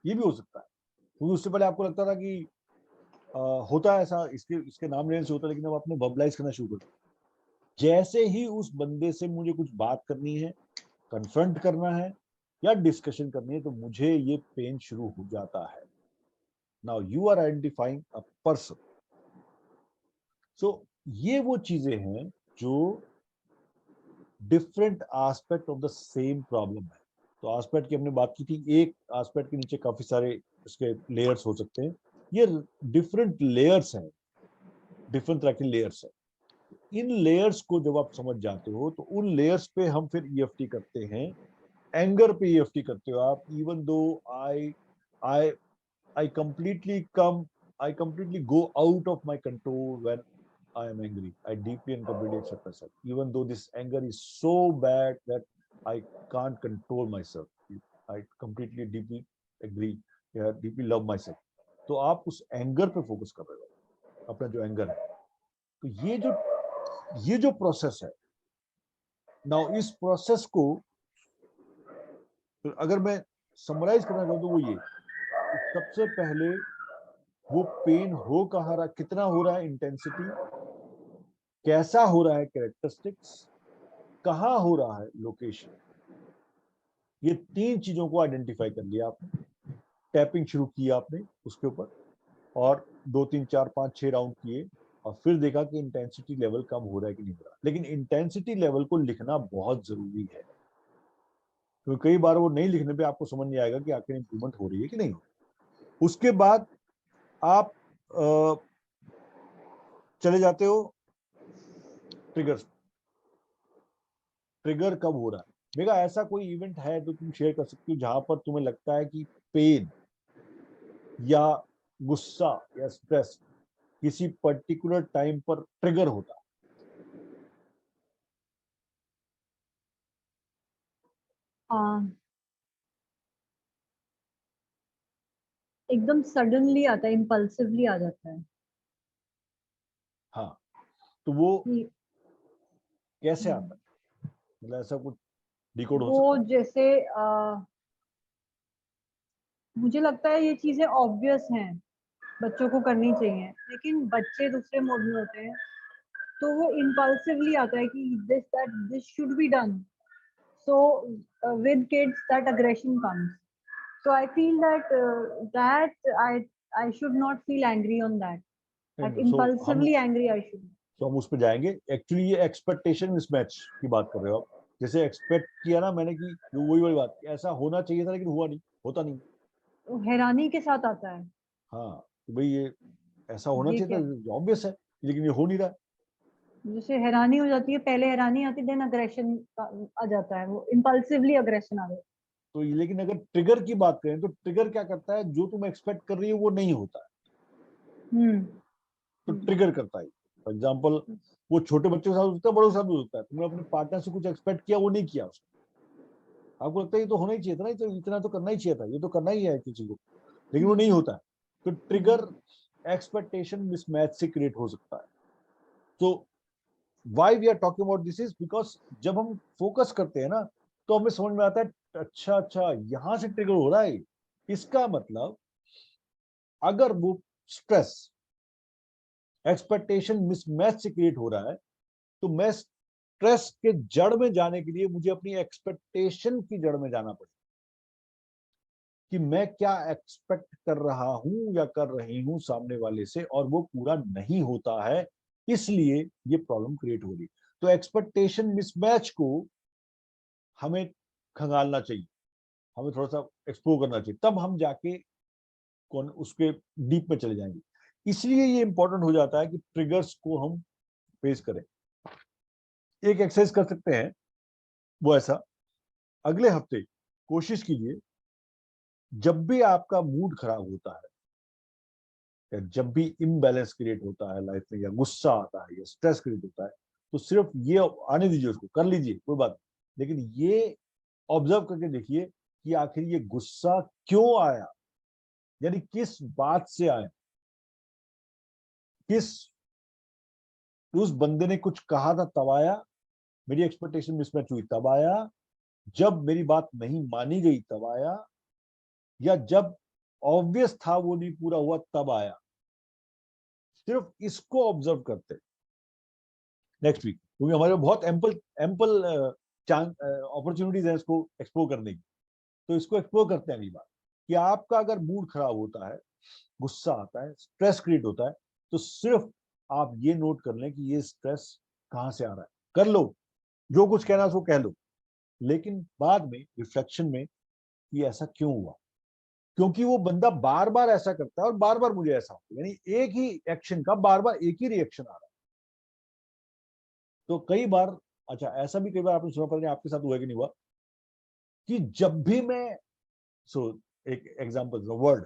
ये भी हो सकता है। क्योंकि उससे पहले आपको लगता था कि होता है ऐसा, इसके नाम लेने से होता है, लेकिन अब आपने वर्बलाइज करना शुरू कर दिया। जैसे ही उस बंदे से मुझे कुछ बात करनी है, कन्फ्रंट करना है या डिस्कशन करनी है, तो मुझे ये पेन शुरू हो जाता है। Now you are identifying a person. So ये वो चीजें हैं जो different aspect of the same problem है। तो एस्पेक्ट की हमने बात की थी, एक एस्पेक्ट के नीचे काफी सारे इसके लेयर्स हो सकते हैं। ये डिफरेंट लेयर्स हैं, डिफरेंट तरह के लेयर्स है। इन लेयर्स को जब आप समझ जाते हो तो उन लेयर्स पे हम फिर ईएफटी करते हैं। एंगर पे ईएफटी करते हो आप। Even though I completely go out of my control when I am angry. I deeply and completely accept myself, even though this anger is so bad that I can't control myself. I completely deeply agree, yeah, deeply love myself. तो आप उस anger पे focus कर रहे हो, अपना जो anger है। तो ये जो प्रोसेस है, नाउ इस प्रोसेस को अगर मैं समराइज करना चाहूँ तो वो ये, सबसे पहले वो पेन हो कहाँ रहा, कितना हो रहा है, इंटेंसिटी कैसा हो रहा है, कैरेक्टरिस्टिक्स कहाँ हो रहा है, लोकेशन, ये 3 चीजों को आइडेंटिफाई कर लिया आपने, टैपिंग शुरू किया आपने उसके ऊपर, और 2 3 4 5 6 राउंड किए, और फिर देखा कि इंटेंसिटी लेवल कम हो रहा है कि नहीं हो रहा। लेकिन इंटेंसिटी लेवल को लिखना बहुत जरूरी है, क्योंकि कई बार वो नहीं लिखने पे आपको समझ नहीं आएगा कि आखिर इंप्रूवमेंट हो रही है कि नहीं। उसके बाद आप चले जाते हो ट्रिगर्स। ट्रिगर कब हो रहा है, मेरा ऐसा कोई इवेंट है तो तुम शेयर कर सकती हो जहां पर तुम्हें लगता है कि पेन या गुस्सा या स्ट्रेस किसी पर्टिकुलर टाइम पर ट्रिगर होता है? एकदम सडनली आता है, इम्पल्सिवली आ जाता है हाँ, तो वो कि कैसे आता है, मतलब ऐसा कुछ डिकोड हो वो सकता है? जैसे मुझे लगता है ये चीजें ऑब्वियस हैं, बच्चों को करनी चाहिए, लेकिन बच्चे दूसरे मोड में होते हैं, तो वो इम्पल्सिवली आता है कि this should be done. So with kids, that aggression comes. So I feel that I should not feel angry on that. That सो हम impulsively angry I should. तो हम उस पर जाएंगे। एक्चुअली ये एक्सपेक्टेशन मिसमैच की बात कर रहे हो आप, जैसे एक्सपेक्ट किया ना मैंने कि वही वही बात, ऐसा होना चाहिए था लेकिन हुआ नहीं, होता नहीं। तो हैरानी के साथ आता है, हाँ तो भाई ये ऐसा होना ये चाहिए क्या, था, ऑब्वियस है, लेकिन ये हो नहीं रहा है। जैसे हैरानी हो जाती है, पहले हैरानी आती देन अग्रेशन आ जाता है, वो इम्पल्सिवली अग्रेशन आ जाता तो लेकिन अगर ट्रिगर की बात करें तो ट्रिगर क्या करता है, जो तुम एक्सपेक्ट कर रही हो वो नहीं होता है, है। तो ट्रिगर करता है। फॉर एग्जाम्पल वो छोटे बच्चों के साथ होता है, बड़ों के साथ भी होता है, तुमने अपने पार्टनर से कुछ एक्सपेक्ट किया, वो नहीं किया उसने, आपको लगता है ये तो होना ही चाहिए था ना, तो इतना तो करना ही चाहिए था, ये तो करना ही है किसी को, लेकिन वो नहीं होता है। तो ट्रिगर एक्सपेक्टेशन मिसमैच से क्रिएट हो सकता है। तो why we are talking about this is because जब हम फोकस करते हैं ना तो हमें समझ में आता है अच्छा अच्छा यहां से ट्रिगर हो रहा है, इसका मतलब अगर वो स्ट्रेस एक्सपेक्टेशन मिसमैच से क्रिएट हो रहा है तो मैं स्ट्रेस के जड़ में जाने के लिए मुझे अपनी एक्सपेक्टेशन की जड़ में जाना पड़ेगा कि मैं क्या एक्सपेक्ट कर रहा हूं या कर रही हूं सामने वाले से, और वो पूरा नहीं होता है, इसलिए ये प्रॉब्लम क्रिएट हो रही। तो एक्सपेक्टेशन मिसमैच को हमें खंगालना चाहिए, हमें थोड़ा सा एक्सप्लोर करना चाहिए, तब हम जाके कौन उसके डीप में चले जाएंगे। इसलिए ये इंपॉर्टेंट हो जाता है कि ट्रिगर्स को हम फेस करें। एक एक्सरसाइज कर सकते हैं वो ऐसा, अगले हफ्ते कोशिश कीजिए जब भी आपका मूड खराब होता है या जब भी इम्बैलेंस क्रिएट होता है लाइफ में, या गुस्सा आता है या स्ट्रेस क्रिएट होता है, तो सिर्फ ये आने दीजिए, उसको कर लीजिए कोई बात नहीं, लेकिन ये ऑब्जर्व करके देखिए कि आखिर ये गुस्सा क्यों आया, यानी किस बात से आया, किस उस बंदे ने कुछ कहा था तब आया, मेरी एक्सपेक्टेशन मिसमैच हुई तब आया, जब मेरी बात नहीं मानी गई तब आया, या जब ऑब्वियस था वो नहीं पूरा हुआ तब आया। सिर्फ इसको ऑब्जर्व करते नेक्स्ट वीक, क्योंकि हमारे बहुत एम्पल एम्पल अपॉर्चुनिटीज है इसको एक्सप्लोर करने की। तो इसको एक्सप्लोर करते हैं अगली बार कि आपका अगर मूड खराब होता है, गुस्सा आता है, स्ट्रेस क्रिएट होता है, तो सिर्फ आप ये नोट कर लें कि ये स्ट्रेस कहां से आ रहा है, कर लो जो कुछ कहना है उसको कह लो, लेकिन बाद में रिफ्लेक्शन में कि ऐसा क्यों हुआ, क्योंकि वो बंदा बार बार ऐसा करता है और बार बार मुझे ऐसा होता है, यानी एक ही एक्शन का बार बार एक ही रिएक्शन आ रहा है। तो कई बार, अच्छा ऐसा भी कई बार आपने सुना, पता नहीं आपके साथ हुआ कि नहीं हुआ, कि जब भी मैं, सो एक एग्जांपल वर्ड,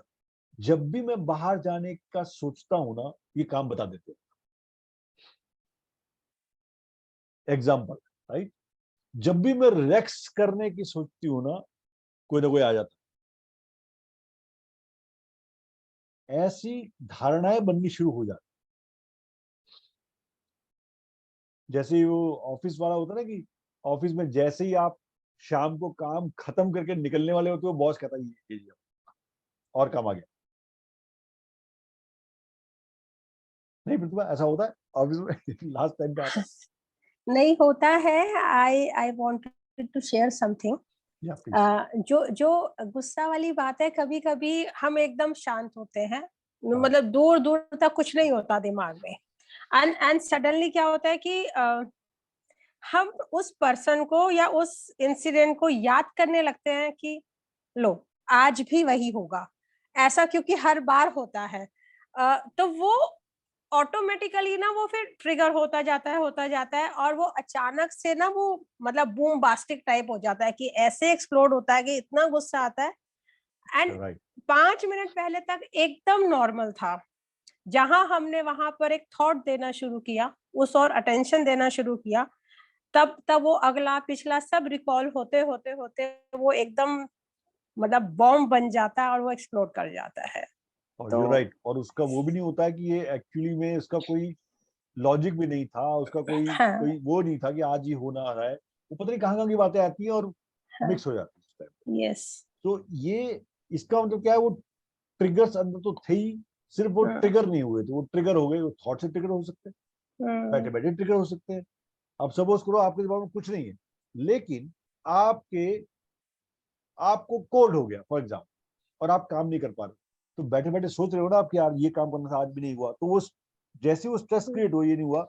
जब भी मैं बाहर जाने का सोचता हूं ना, ये काम बता देते एग्जांपल, राइट। जब भी मैं रिलैक्स करने की सोचती हूँ ना कोई आ जाता है, ऐसी धारणाएं बननी शुरू हो जाती, जैसे वो ऑफिस वाला होता है ना कि ऑफिस में जैसे ही आप शाम को काम खत्म करके निकलने वाले होते हो, बॉस कहता है ये कीजिए और काम आ गया। नहीं प्रतिभा, ऐसा होता है ऑफिस में? लास्ट टाइम पे आता है? नहीं होता है। I wanted to share something. या प्लीज। जो गुस्सा वाली बात है, कभी कभी हम एकदम शांत होते हैं, हाँ। मतलब दूर दूर तक कुछ नहीं होता दिमाग में, एंड सडनली क्या होता है कि हम उस पर्सन को या उस इंसिडेंट को याद करने लगते हैं कि लो आज भी वही होगा, ऐसा क्योंकि हर बार होता है। तो वो ऑटोमेटिकली ना वो फिर ट्रिगर होता जाता है और वो अचानक से ना वो मतलब बूम बास्टिक टाइप हो जाता है कि ऐसे एक्सप्लोड होता है कि इतना गुस्सा आता है। एंड राइट 5 मिनट पहले तक एकदम नॉर्मल था, जहां हमने वहां पर एक थॉट देना शुरू किया, उस और अटेंशन देना शुरू किया, तब तब वो अगला पिछला सब रिकॉल होते होते होते वो एकदम मतलब बॉम्ब बन जाता है और वो एक्सप्लोड कर जाता है। और तो यू राइट, और उसका वो भी नहीं होता है कि ये एक्चुअली में इसका कोई लॉजिक भी नहीं था, उसका कोई हाँ, कोई वो नहीं था कि आज ही होना आ रहा है, वो पता नहीं कहाँ की बातें आती हैं और हाँ, मिक्स हो जाती है उस टाइम। यस, तो ये इसका मतलब क्या है, वो ट्रिगर्स अंदर तो थे ही, सिर्फ वो ट्रिगर नहीं हुए थे, वो ट्रिगर हो गए, वो थॉट से ट्रिगर हो सकते हैं, बैठे बैठे ट्रिगर हो सकते हैं। अब सपोज करो आपके दिमाग में कुछ नहीं है, लेकिन आपके आपको कोल्ड हो गया फॉर एग्जाम्पल, और आप काम नहीं कर पा रहे, तो बैठे बैठे सोच रहे हो ना आप कि यार ये काम करना था आज भी नहीं हुआ, तो वो जैसे वो स्ट्रेस क्रिएट हो, ये नहीं हुआ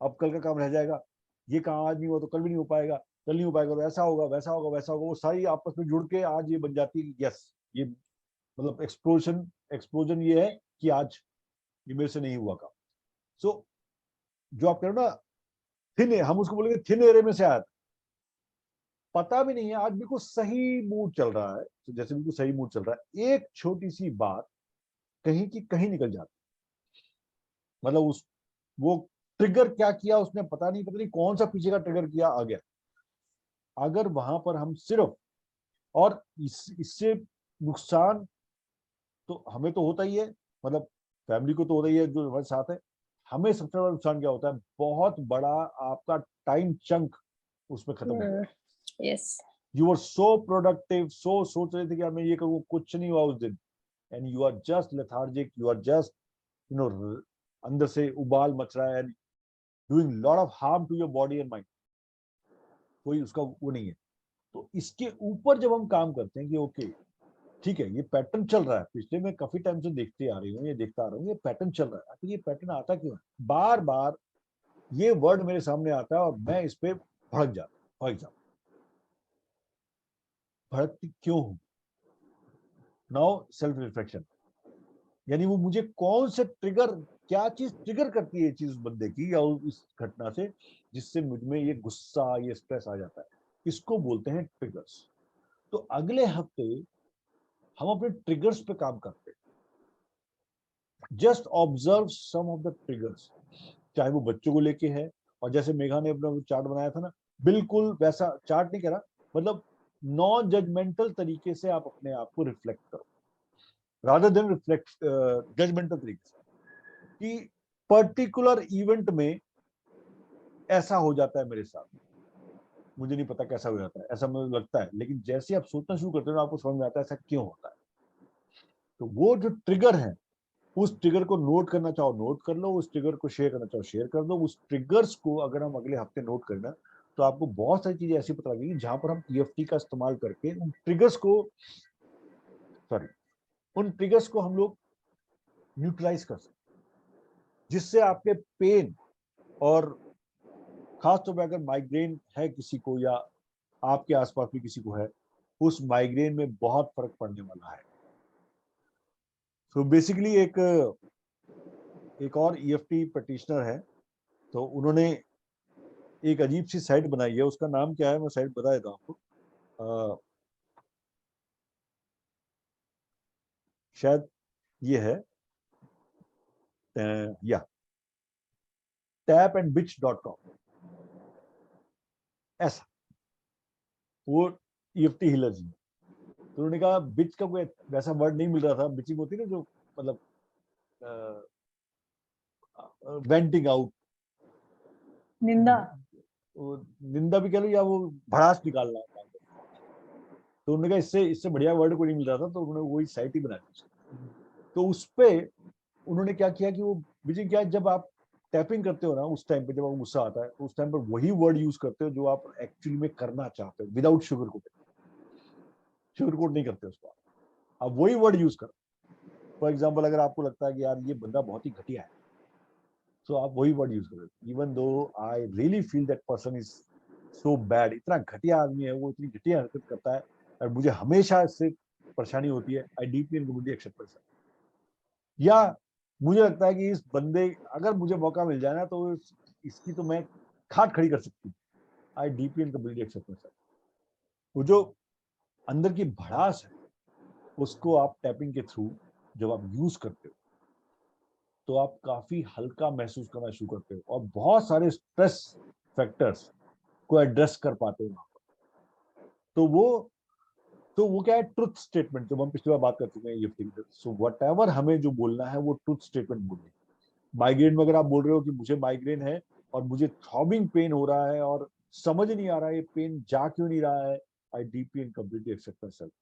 अब कल का काम रह जाएगा, ये काम आज नहीं हुआ तो कल भी नहीं हो पाएगा, कल नहीं हो पाएगा तो ऐसा होगा वैसा होगा वैसा होगा, वो सारी आपस में जुड़ के आज ये बन जाती है कि यस ये मतलब एक्सप्लोजन एक्सप्लोजन ये है कि आज ये मेरे से नहीं हुआ काम। सो जो आप कह रहे हो ना थिन, हम उसको बोलेंगे थिन एरे में से आया था, पता भी नहीं है, आज बिल्कुल सही मूड चल रहा है, तो जैसे बिल्कुल सही मूड चल रहा है, एक छोटी सी बात कहीं की कहीं निकल जाती, मतलब उस वो ट्रिगर क्या किया उसने पता नहीं कौन सा पीछे का ट्रिगर किया आ गया। अगर वहां पर हम सिर्फ, और इससे नुकसान तो हमें तो होता ही है, मतलब फैमिली को तो होता ही है जो हमारे साथ है, हमें सबसे बड़ा नुकसान क्या होता है, बहुत बड़ा आपका टाइम चंक उसमें खत्म हो गया। Yes, you are so productive, so सोच रहे थे कि मैं ये करूँ, कुछ नहीं हुआ उस दिन, and you are just lethargic, you are just you know अंदर से उबाल मच रहा है, and doing lot of harm to your body and mind, कोई उसका वो नहीं है। तो इसके ऊपर जब हम काम करते हैं कि ओके ठीक है, ये पैटर्न चल रहा है, पिछले मैं काफी टाइम से देखते आ रही हूँ, ये देखता आ रहा हूँ, ये पैटर्न चल रहा है, तो ये पैटर्न आता क्यों है, बार बार ये वर्ड मेरे सामने आता है और मैं इस पे भड़क जाता हूँ। फॉर एग्जाम्पल, भड़कती क्यों हूँ? नाउ सेल्फ रिफ्लेक्शन, यानी वो मुझे कौन से ट्रिगर, क्या चीज ट्रिगर करती है ये चीज उस बंदे की या उस घटना से, जिससे मुझ में ये गुस्सा ये स्ट्रेस आ जाता है, इसको बोलते हैं ट्रिगर्स। तो अगले हफ्ते हम अपने ट्रिगर्स पे काम करते हैं, just observe some of the triggers, चाहे वो बच्चों को लेके है, और जैसे मेघा ने अपना चार्ट बनाया था ना, बिल्कुल वैसा चार्ट नहीं करा, मतलब नॉन जजमेंटल तरीके से आप अपने आप को रिफ्लेक्ट करो, रादर देन रिफ्लेक्ट जजमेंटल तरीके से कि पर्टिकुलर इवेंट में ऐसा हो जाता है मेरे साथ, मुझे नहीं पता कैसा हो जाता है, ऐसा मुझे लगता है, लेकिन जैसे आप सोचना शुरू करते हो आपको समझ में आता है ऐसा क्यों होता है। तो वो जो ट्रिगर है, उस ट्रिगर को नोट करना चाहो नोट कर लो, उस ट्रिगर को शेयर करना चाहो शेयर कर दो। उस ट्रिगर्स को अगर हम अगले हफ्ते नोट करना, तो आपको बहुत सारी चीजें ऐसी पता लगेगी जहां पर हम ईएफटी का इस्तेमाल करके उन ट्रिगर्स को, सॉरी, उन ट्रिगर्स को हम लोग न्यूट्रलाइज कर सकते, जिससे आपके पेन, और खासतौर पर अगर माइग्रेन है किसी को या आपके आसपास भी किसी को है, उस माइग्रेन में बहुत फर्क पड़ने वाला है। तो बेसिकली एक और ईएफटी प्रैक्टिशनर है, तो उन्होंने एक अजीब सी साइट बनाई है, उसका नाम क्या है मैं साइट बता देता हूँ आपको, शायद ये है या tapandbitch.com, ऐसा, वो ईएफटी हीलर जी। तो उन्होंने कहा बिच का कोई वैसा वर्ड नहीं मिल रहा था, बिचिंग होती है ना जो मतलब वेंटिंग आउट, निंदा, निंदा भी कह लो या वो भड़ास निकालना है। तो उन्होंने कहा इससे इससे बढ़िया वर्ड कोई नहीं मिल रहा था, तो उन्होंने वही साइट ही बना दी। तो उस पे उन्होंने क्या किया कि वो विजय क्या, जब आप टैपिंग करते हो ना उस टाइम पे, जब आपको गुस्सा आता है तो उस टाइम पर वही वर्ड यूज करते हो जो आप एक्चुअली में करना चाहते हो, without sugar coat. Sugar coat नहीं करते उसको, आप वही वर्ड यूज करो। फॉर एग्जाम्पल, अगर आपको लगता है कि यार ये बंदा बहुत ही घटिया है, तो आप वही वर्ड यूज करो, even though I really feel that person is so bad, इतना घटिया आदमी है वो, इतनी घटिया हरकत करता है और मुझे हमेशा इससे परेशानी होती है, I deeply and completely accept person. या मुझे लगता है कि इस बंदे, अगर मुझे मौका मिल जाए ना तो इसकी तो मैं खाट खड़ी कर सकती हूँ, I deeply and completely accept person. वो जो अंदर की भड़ास है उसको आप टैपिंग के थ्रू जब आप यूज करते हो तो आप काफी हल्का महसूस करना शुरू करते हो और बहुत सारे स्ट्रेस फैक्टर्स को एड्रेस कर पाते हो। तो वो क्या है, ट्रुथ स्टेटमेंट, जब हम पिछली बार बात कर चुके हैं ईएफटी की। सो व्हाटएवर हमें जो बोलना है वो ट्रुथ स्टेटमेंट बोलनी है। माइग्रेन में अगर आप बोल रहे हो कि मुझे माइग्रेन है और मुझे थ्रॉबिंग पेन हो रहा है और समझ नहीं आ रहा है ये पेन जा क्यों नहीं रहा है, I deeply and completely accept myself.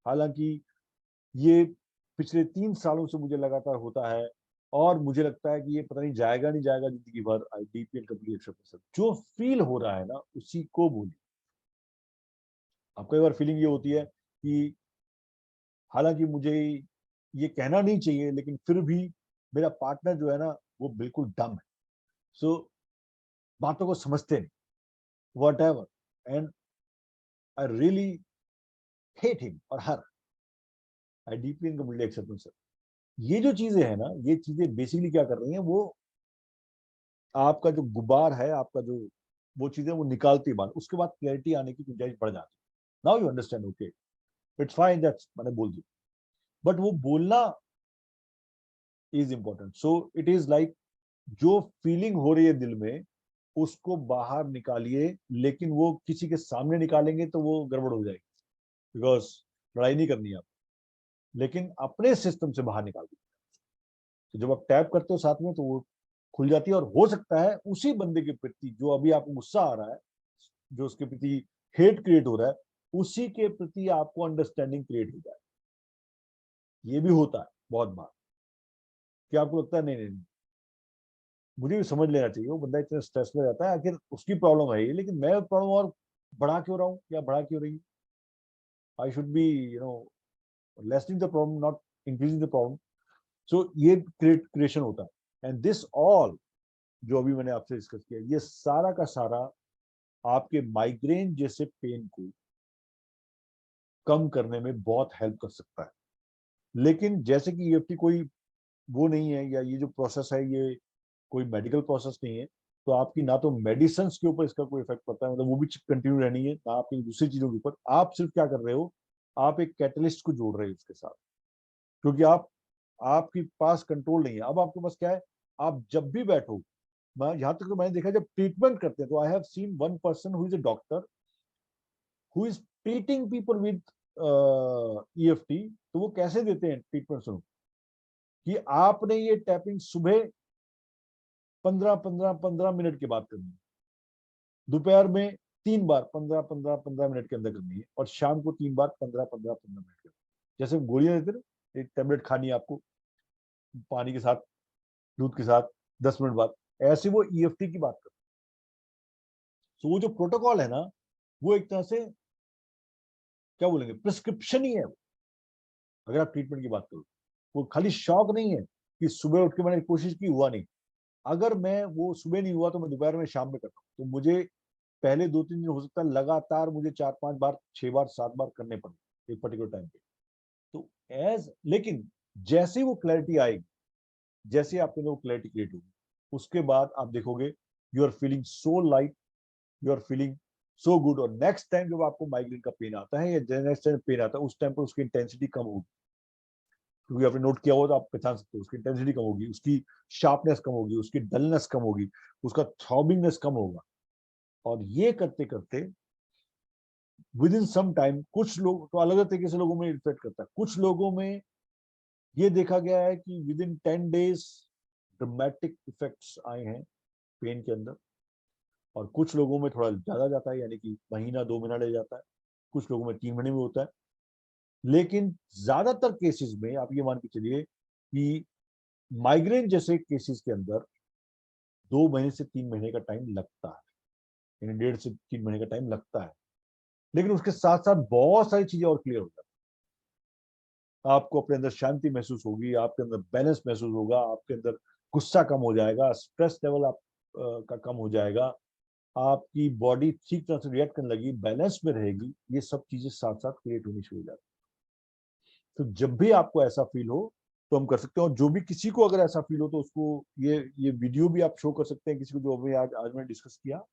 हालांकि ये पिछले 3 सालों से मुझे लगातार होता है और मुझे लगता है कि ये पता नहीं जाएगा नहीं जाएगा जिंदगी भर, I deeply and completely accept myself. जो फील हो रहा है ना उसी को बोलिए। अब कई बार फीलिंग ये होती है कि हालांकि मुझे ये कहना नहीं चाहिए लेकिन फिर भी मेरा पार्टनर जो है ना वो बिल्कुल डम है, सो बातों को समझते नहीं, whatever, and I really hate him और her, I deeply and completely accept myself. ये जो चीजें है ना, ये चीजें बेसिकली क्या कर रही हैं, वो आपका जो गुबार है, आपका जो वो चीजें वो निकालती बाहर, उसके बाद क्लैरिटी आने की गुंजाइश बढ़ जाती है। Now you understand, okay it's fine, that's मैंने बोल दी, बट वो बोलना is important. So it is like जो फीलिंग हो रही है दिल में उसको बाहर निकालिए, लेकिन वो किसी के सामने निकालेंगे तो वो गड़बड़ हो जाएगी, बिकॉज लड़ाई नहीं करनी है आप, लेकिन अपने सिस्टम से बाहर निकाल दीजिए। तो जब आप टैप करते हो साथ में तो वो खुल जाती है, और हो सकता है उसी बंदे के प्रति जो अभी आपको गुस्सा आ रहा है, जो उसके प्रति हेट क्रिएट हो रहा है, उसी के प्रति आपको अंडरस्टैंडिंग क्रिएट हो जाए। ये भी होता है बहुत बार कि आपको लगता है नहीं नहीं नहीं, मुझे भी समझ लेना चाहिए, वो बंदा इतना स्ट्रेस में रहता है, आखिर उसकी प्रॉब्लम है ये, लेकिन मैं प्रॉब्लम और बढ़ा क्यों रहा हूँ या बढ़ा क्यों रही हूँ। I should be lessening the problem, not increasing the problem. So ये क्रिएशन होता है, एंड दिस ऑल जो अभी मैंने आपसे डिस्कस किया, ये सारा का सारा आपके माइग्रेन जैसे पेन को कम करने में बहुत हेल्प कर सकता है। लेकिन जैसे कि ईएफटी कोई वो नहीं है, या ये जो प्रोसेस है ये कोई मेडिकल प्रोसेस नहीं है, तो आपकी ना तो मेडिसिन के ऊपर इसका कोई इफेक्ट पड़ता है, मतलब वो भी कंटिन्यू रहनी है, ना आपकी दूसरी चीजों के ऊपर। आप सिर्फ क्या कर रहे हो, आप एक कैटलिस्ट को जोड़ रहे हो इसके साथ, क्योंकि आपके पास कंट्रोल नहीं है। अब आपके पास क्या है, आप जब भी बैठो, मैं यहाँ तक तो मैंने देखा जब ट्रीटमेंट करते हैं तो I have seen one person who is a doctor who is treating people with EFT. तो वो कैसे देते हैं ट्रीटमेंट, सुनो कि आपने ये टैपिंग सुबह 15-15-15 मिनट के बाद करनी है, दोपहर में 3 बार 15-15-15 मिनट के अंदर करनी है, और शाम को 3 बार 15-15-15 मिनट के अंदर। जैसे गोलियां देते ना, एक टेबलेट खानी है आपको पानी के साथ, दूध के साथ 10 मिनट बाद, ऐसे वो ईएफटी की बात करते हैं। तो वो जो प्रोटोकॉल है ना, वो एक तरह से क्या बोलेंगे, प्रिस्क्रिप्शन ही है। अगर आप ट्रीटमेंट की बात करो, वो खाली शौक नहीं है कि सुबह उठ के मैंने कोशिश की हुआ नहीं, अगर मैं वो सुबह नहीं हुआ तो मैं दोपहर में शाम में करता हूँ, तो मुझे पहले 2-3 दिन हो सकता है लगातार मुझे 4-5 बार 6 बार 7 बार करने पड़े एक पर्टिकुलर टाइम पे। तो लेकिन जैसे वो क्लैरिटी आएगी, जैसे आपके अंदर वो क्लैरिटी क्रिएट होगी, उसके बाद आप देखोगे you are feeling so light, you are feeling so good. और नेक्स्ट टाइम जब आपको माइग्रेन का पेन आता है या नेक्स्ट टाइम पेन आता है, उस टाइम पर उसकी इंटेंसिटी कम होगी, क्योंकि आपने नोट किया हो तो आप पहचान सकते हो, उसकी इंटेंसिटी कम होगी, उसकी शार्पनेस कम होगी, उसकी डलनेस कम होगी, उसका थ्रॉबिंगनेस कम होगा। और ये करते करते विद इन सम टाइम, कुछ लोग तो अलग अलग तरीके से लोगों में इफेक्ट करता है, कुछ लोगों में ये देखा गया है कि with in 10 days dramatic effects आए हैं पेन के अंदर। और कुछ लोगों में थोड़ा ज्यादा जाता है, यानी कि महीना 2 महीना ले जाता है, कुछ लोगों में 3 महीने में होता है। लेकिन ज्यादातर केसेस में आप ये मान के चलिए कि माइग्रेन जैसे केसेस के अंदर 2 महीने से 3 महीने का टाइम लगता है, यानी 1.5 से 3 महीने का टाइम लगता है। लेकिन उसके साथ साथ बहुत सारी चीजें और क्लियर हो जाती है। आपको अपने अंदर शांति महसूस होगी, आपके अंदर बैलेंस महसूस होगा, आपके अंदर गुस्सा कम हो जाएगा, स्ट्रेस लेवल आप का कम हो जाएगा, आपकी बॉडी ठीक तरह से रिएक्ट करने लगी, बैलेंस में रहेगी। ये सब चीजें साथ साथ क्रिएट होनी शुरू हो जाती है। तो जब भी आपको ऐसा फील हो तो हम कर सकते हैं। और जो भी किसी को अगर ऐसा फील हो तो उसको ये वीडियो भी आप शो कर सकते हैं किसी को, जो अभी आज मैंने डिस्कस किया।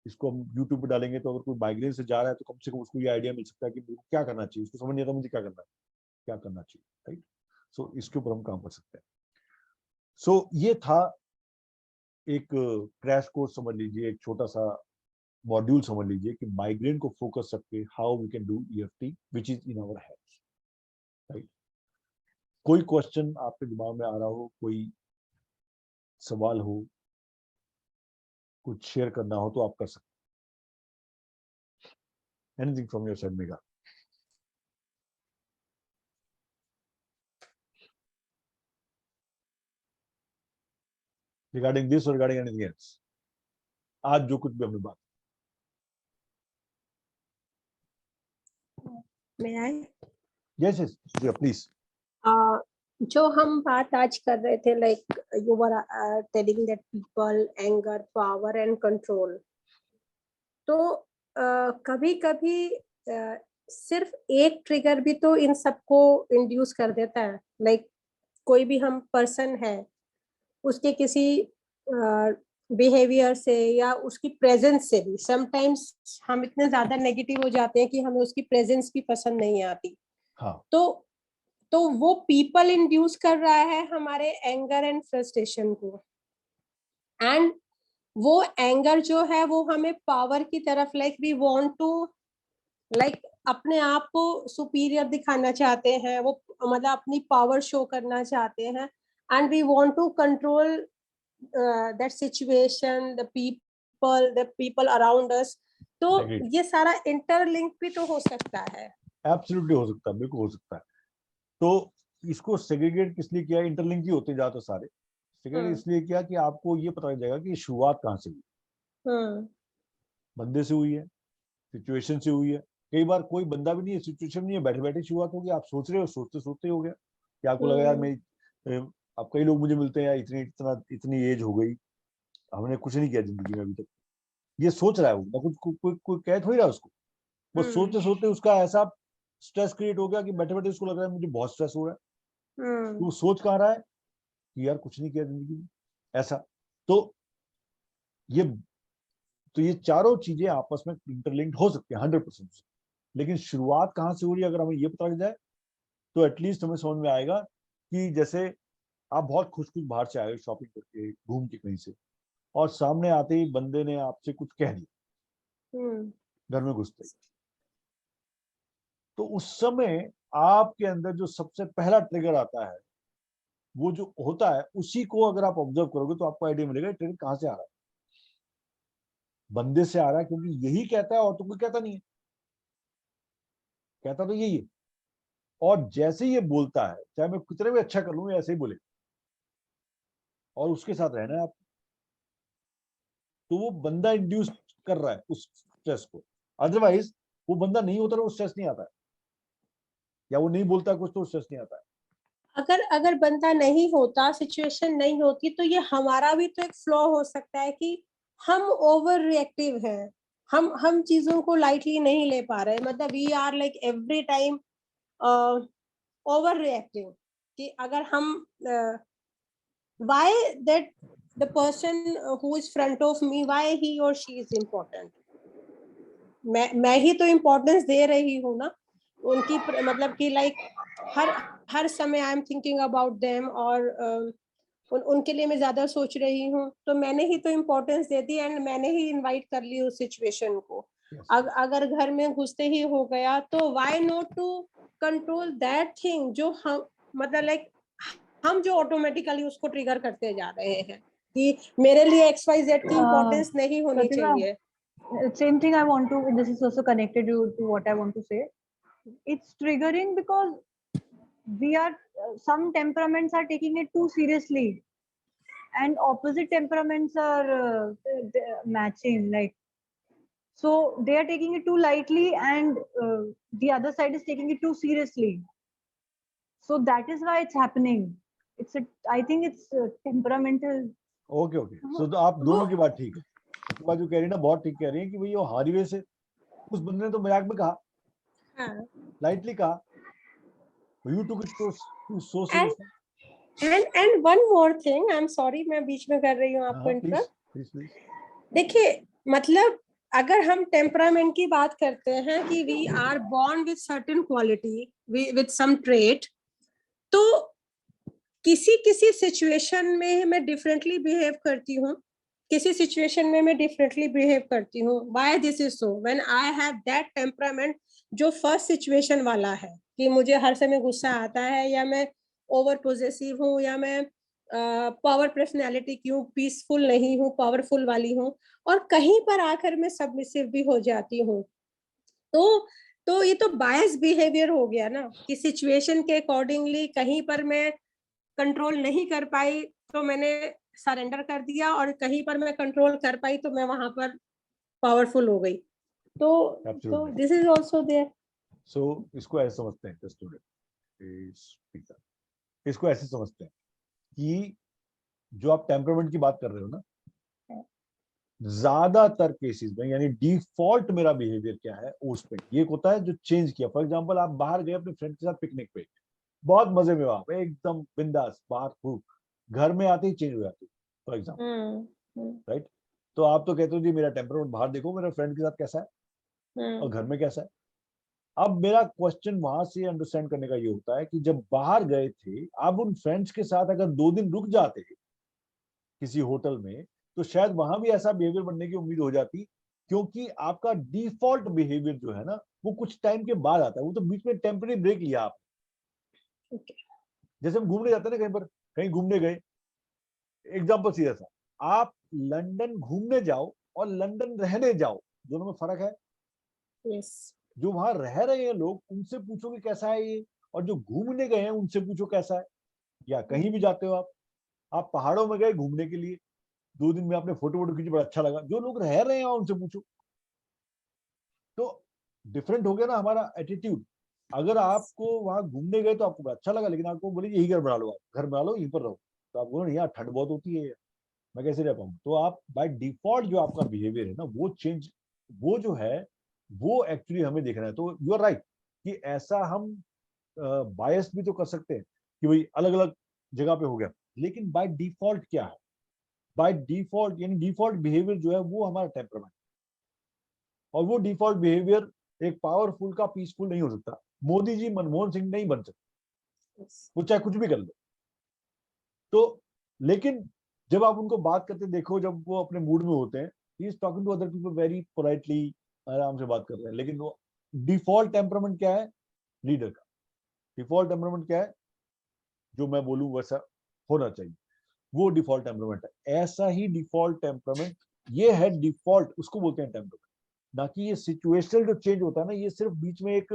इसको हम यूट्यूब पे डालेंगे तो अगर कोई माइग्रेन से जा रहा है तो कम से कम उसको ये आइडिया मिल सकता है कि मुझे क्या करना चाहिए। उसको समझ नहीं आता मुझे क्या करना है, क्या करना चाहिए, राइट। सो इसके ऊपर हम काम कर सकते हैं। सो ये था एक क्रैश कोर्स समझ लीजिए, एक छोटा सा मॉड्यूल समझ लीजिए कि माइग्रेन को फोकस करके how we can do EFT which is in our hands, right. कोई क्वेश्चन आपके दिमाग में आ रहा हो, कोई सवाल हो, कुछ शेयर करना हो तो आप कर सकते हैं। Anything from your side, mega? Regarding this और रिगार्डिंग एनीथिंग एल्स, आज जो कुछ भी हमने बात। मैं आए यस यस प्लीज। जो हम बात आज कर रहे थे, like you were telling that people, anger, power and control. तो कभी कभी सिर्फ एक ट्रिगर भी तो इन सबको इंड्यूस कर देता है। लाइक कोई भी हम पर्सन है, उसके किसी बिहेवियर से या उसकी प्रेजेंस से भी समटाइम्स हम इतने ज्यादा नेगेटिव हो जाते हैं कि हमें उसकी प्रेजेंस भी पसंद नहीं आती। हाँ, तो वो पीपल इंड्यूस कर रहा है हमारे एंगर एंड फ्रस्ट्रेशन को। एंड वो एंगर जो है वो हमें पावर की तरफ, like we want to, like अपने आप को सुपीरियर दिखाना चाहते हैं, वो मतलब अपनी पावर शो करना चाहते हैं। And we want to control that situation, the people around us. तो ये सारा इंटरलिंक भी तो हो सकता है। एब्सोल्युटली हो सकता है, बिल्कुल हो सकता है। तो इसको सेग्रीगेट किस लिए किया? इंटरलिंक ही होते जाते सारे। सेग्रीगेट इसलिए किया कि आपको ये पता लग जाएगा कि शुरुआत कहाँ से हुई। बंदे से हुई है, सिचुएशन से हुई है। कई बार कोई बंदा भी नहीं है, सिचुएशन नहीं है, बैठे बैठे शुरुआत होगी। आप सोच रहे हो, सोचते सोचते हो गया कि आपको लगा यार मैं, अब कई लोग मुझे मिलते हैं यार, इतनी एज हो गई, हमने कुछ नहीं किया जिंदगी में अभी तक। ये सोच रहा है वो, कुछ कोई कह थोड़ी रहा उसको। वो सोचते सोचते उसका ऐसा स्ट्रेस क्रिएट हो गया कि बैठे बैठे उसको लग रहा है मुझे बहुत स्ट्रेस हो रहा है। तो वो सोच कहाँ रहा है कि यार कुछ नहीं किया जिंदगी में, ऐसा। तो ये चारों चीजें आपस में इंटरलिंक्ड हो सकती है 100%। लेकिन शुरुआत कहाँ से हो रही है अगर हमें ये पता लग जाए तो एटलीस्ट हमें समझ में आएगा कि जैसे आप बहुत खुश बाहर से आए शॉपिंग करके, घूम के कहीं से, और सामने आते ही बंदे ने आपसे कुछ कह दिया घर में घुसते ही। तो उस समय आपके अंदर जो सबसे पहला ट्रिगर आता है, वो जो होता है, उसी को अगर आप ऑब्जर्व करोगे तो आपको आइडिया मिलेगा ट्रिगर कहां से आ रहा है। बंदे से आ रहा है क्योंकि यही कहता है और तो कोई कहता नहीं है, कहता तो यही है। और जैसे ये बोलता है, चाहे मैं कितने भी अच्छा कर लूं, ऐसे ही बोले और उसके साथ रहना है आप। तो वो बंदा इंड्यूस कर रहा है उस स्ट्रेस को। अदरवाइज वो बंदा नहीं होता तो स्ट्रेस नहीं आता है, या वो नहीं बोलता कुछ तो स्ट्रेस नहीं आता है। अगर बंदा नहीं होता, सिचुएशन नहीं होती, तो ये हमारा भी तो एक फ्लॉ हो सकता है कि हम ओवर रिएक्टिव हैं। हम चीजों को लाइटली नहीं ले पा रहे। मतलब we are like every time over reactive. कि अगर हम why that the person who is front of me, why he or she is important? मैं ही तो इम्पोर्टेंस दे रही हूँ ना उनकी, मतलब कि लाइक हर समय I am thinking about them, और उनके लिए मैं ज्यादा सोच रही हूँ। तो मैंने ही तो इम्पोर्टेंस दे दी एंड मैंने ही इनवाइट कर ली उस सिचुएशन को। अगर घर में घुसते ही हो गया तो why not to control that thing, जो हम मतलब लाइक हम जो ऑटोमेटिकली उसको ट्रिगर करते जा रहे हैं। कि मेरे लिए XYZ की इम्पोर्टेंस नहीं होनी प्रतिभा, चाहिए. same thing I want to, this is also connected to what I want to say. It's triggering because we are, some temperaments are taking it too seriously and opposite temperaments are matching, like, so they are taking it too lightly and the other side is taking it too seriously. So that is why it's happening. It's a, I think it's temperamental. Okay okay, so तो आप दोनों की बात ठीक है. उसके बाद जो कह रही है ना, बहुत ठीक कह रही है कि भाई वो हारीवे से उस बंदे ने तो मजाक में कहा, हाँ. लाइटली कहा, you took it so And seriously. and one more thing, I'm sorry मैं बीच में कर रही हूँ आपको इंटरप्ट. प्लीज. देखिए, मतलब अगर हम टेम्परामेंट की बात करते हैं कि we are born with certain quality, with some trait, तो किसी किसी सिचुएशन में मैं डिफरेंटली बिहेव करती हूँ, किसी सिचुएशन में मैं डिफरेंटली बिहेव करती हूँ. Why this is so? When I have that temperament जो फर्स्ट सिचुएशन वाला है कि मुझे हर समय गुस्सा आता है, या मैं ओवर पोजेसिव हूँ, या मैं पावर पर्सनैलिटी की हूँ, पीसफुल नहीं हूँ, पावरफुल वाली हूँ, और कहीं पर आकर मैं सबमिसिव भी हो जाती हूँ, तो ये तो बायस बिहेवियर हो गया ना कि सिचुएशन के अकॉर्डिंगली कहीं पर मैं कंट्रोल नहीं कर पाई तो मैंने सरेंडर कर दिया, और कहीं पर मैं कंट्रोल कर पाई तो मैं वहां पर पावरफुल हो गई. तो दिस इज आल्सो देयर. सो इसको ऐसे समझते हैं स्टूडेंट, इसको ऐसे समझते हैं कि जो आप टेम्परामेंट की बात कर रहे हो ना, ज्यादातर केसेस में, यानी डिफॉल्ट मेरा बिहेवियर क्या है उस पे ये होता है जो चेंज किया. फॉर एग्जांपल, आप बाहर गए अपने फ्रेंड के साथ पिकनिक पे, बहुत मजे में, वहां एकदम बिंदास, बाहर खूब, घर में आते ही चेंज हो जाती है फॉर एग्जांपल, राइट? तो आप तो कहते हो जी मेरा टेम्परामेंट बाहर देखो मेरा फ्रेंड के साथ कैसा है और घर में कैसा है. अब मेरा क्वेश्चन वहां से अंडरस्टैंड करने का ये होता है कि जब बाहर गए थे आप उन फ्रेंड्स के साथ अगर 2 दिन रुक जाते किसी होटल में, तो शायद वहां भी ऐसा बिहेवियर बनने की उम्मीद हो जाती, क्योंकि आपका डिफॉल्ट बिहेवियर जो है ना वो कुछ टाइम के बाद आता है. वो तो बीच में टेम्पररी ब्रेक लिया आप. जैसे हम घूमने जाते हैं ना, कहीं पर कहीं घूमने गए, एग्जाम्पल सीधा सा, आप लंदन घूमने जाओ और लंदन रहने जाओ, दोनों में फर्क है. यस. जो वहां रह रहे हैं लोग उनसे पूछोगे कैसा है ये, और जो घूमने गए हैं उनसे पूछो कैसा है. या कहीं भी जाते हो आप पहाड़ों में गए घूमने के लिए, 2 दिन में आपने फोटो वोटो खींची, बड़ा अच्छा लगा, जो लोग रह रहे हैं उनसे पूछो. तो डिफरेंट हो गया ना हमारा एटीट्यूड. अगर आपको वहां घूमने गए तो आपको अच्छा लगा, लेकिन आपको बोले यही घर बना लो, आप घर बना लो, यहीं पर रहो, तो आप बोलो यहाँ ठंड बहुत होती है, मैं कैसे रह पाऊँ. तो आप बाय डिफॉल्ट जो आपका बिहेवियर है ना वो चेंज, वो जो है वो एक्चुअली हमें देखना है. तो यू आर राइट कि ऐसा हम बायस भी तो कर सकते हैं कि भाई अलग अलग जगह पे हो गया, लेकिन बाय डिफॉल्ट क्या है? बाय डिफॉल्ट यानी डिफॉल्ट बिहेवियर जो है वो हमारा टेम्परामेंट, और वो डिफॉल्ट बिहेवियर एक पावरफुल का पीसफुल नहीं हो सकता. मोदी जी मनमोहन सिंह नहीं बन सकते, वो चाहे कुछ भी कर ले. तो लेकिन जब आप उनको बात करते देखो, जब वो अपने मूड में होते हैं, he is talking to other people very politely, आराम से बात कर रहे हैं. लेकिन वो डिफॉल्ट टेम्परामेंट क्या है लीडर का? डिफॉल्ट टेम्परामेंट क्या है? जो मैं बोलूं वैसा होना चाहिए, वो डिफॉल्ट टेम्परामेंट है. ऐसा ही डिफॉल्ट टेम्परामेंट ये है, डिफॉल्ट उसको बोलते हैं टेम्परामेंट. ना कि ये सिचुएशनल जो चेंज होता है ना, ये सिर्फ बीच में एक,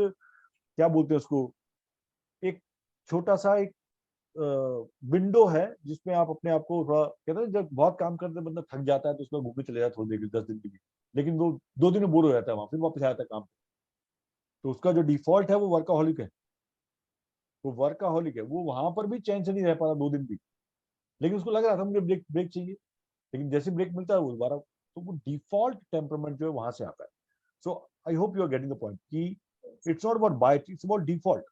क्या बोलते हैं उसको, एक छोटा सा एक विंडो है जिसमें आप अपने आप को थोड़ा, कहते हैं जब बहुत काम करते बंदा थक जाता है तो उसमें घूमने चले जाता है थोड़ी देर, 10 दिन के लिए, लेकिन वो 2 दिन में बोर हो जाता है, वहां फिर वापस आता है काम. तो उसका जो डिफॉल्ट है वो वर्काहोलिक है, वो वर्काहोलिक है, वो वहां पर भी चैन से नहीं रह पा रहा 2 दिन भी, लेकिन उसको लग रहा था मुझे ब्रेक ब्रेक चाहिए, लेकिन जैसे ब्रेक मिलता है वो दोबारा. तो वो डिफॉल्ट टेम्परामेंट जो है वहां से आता है. So I hope you are getting the point कि it's not about bite, it's about default.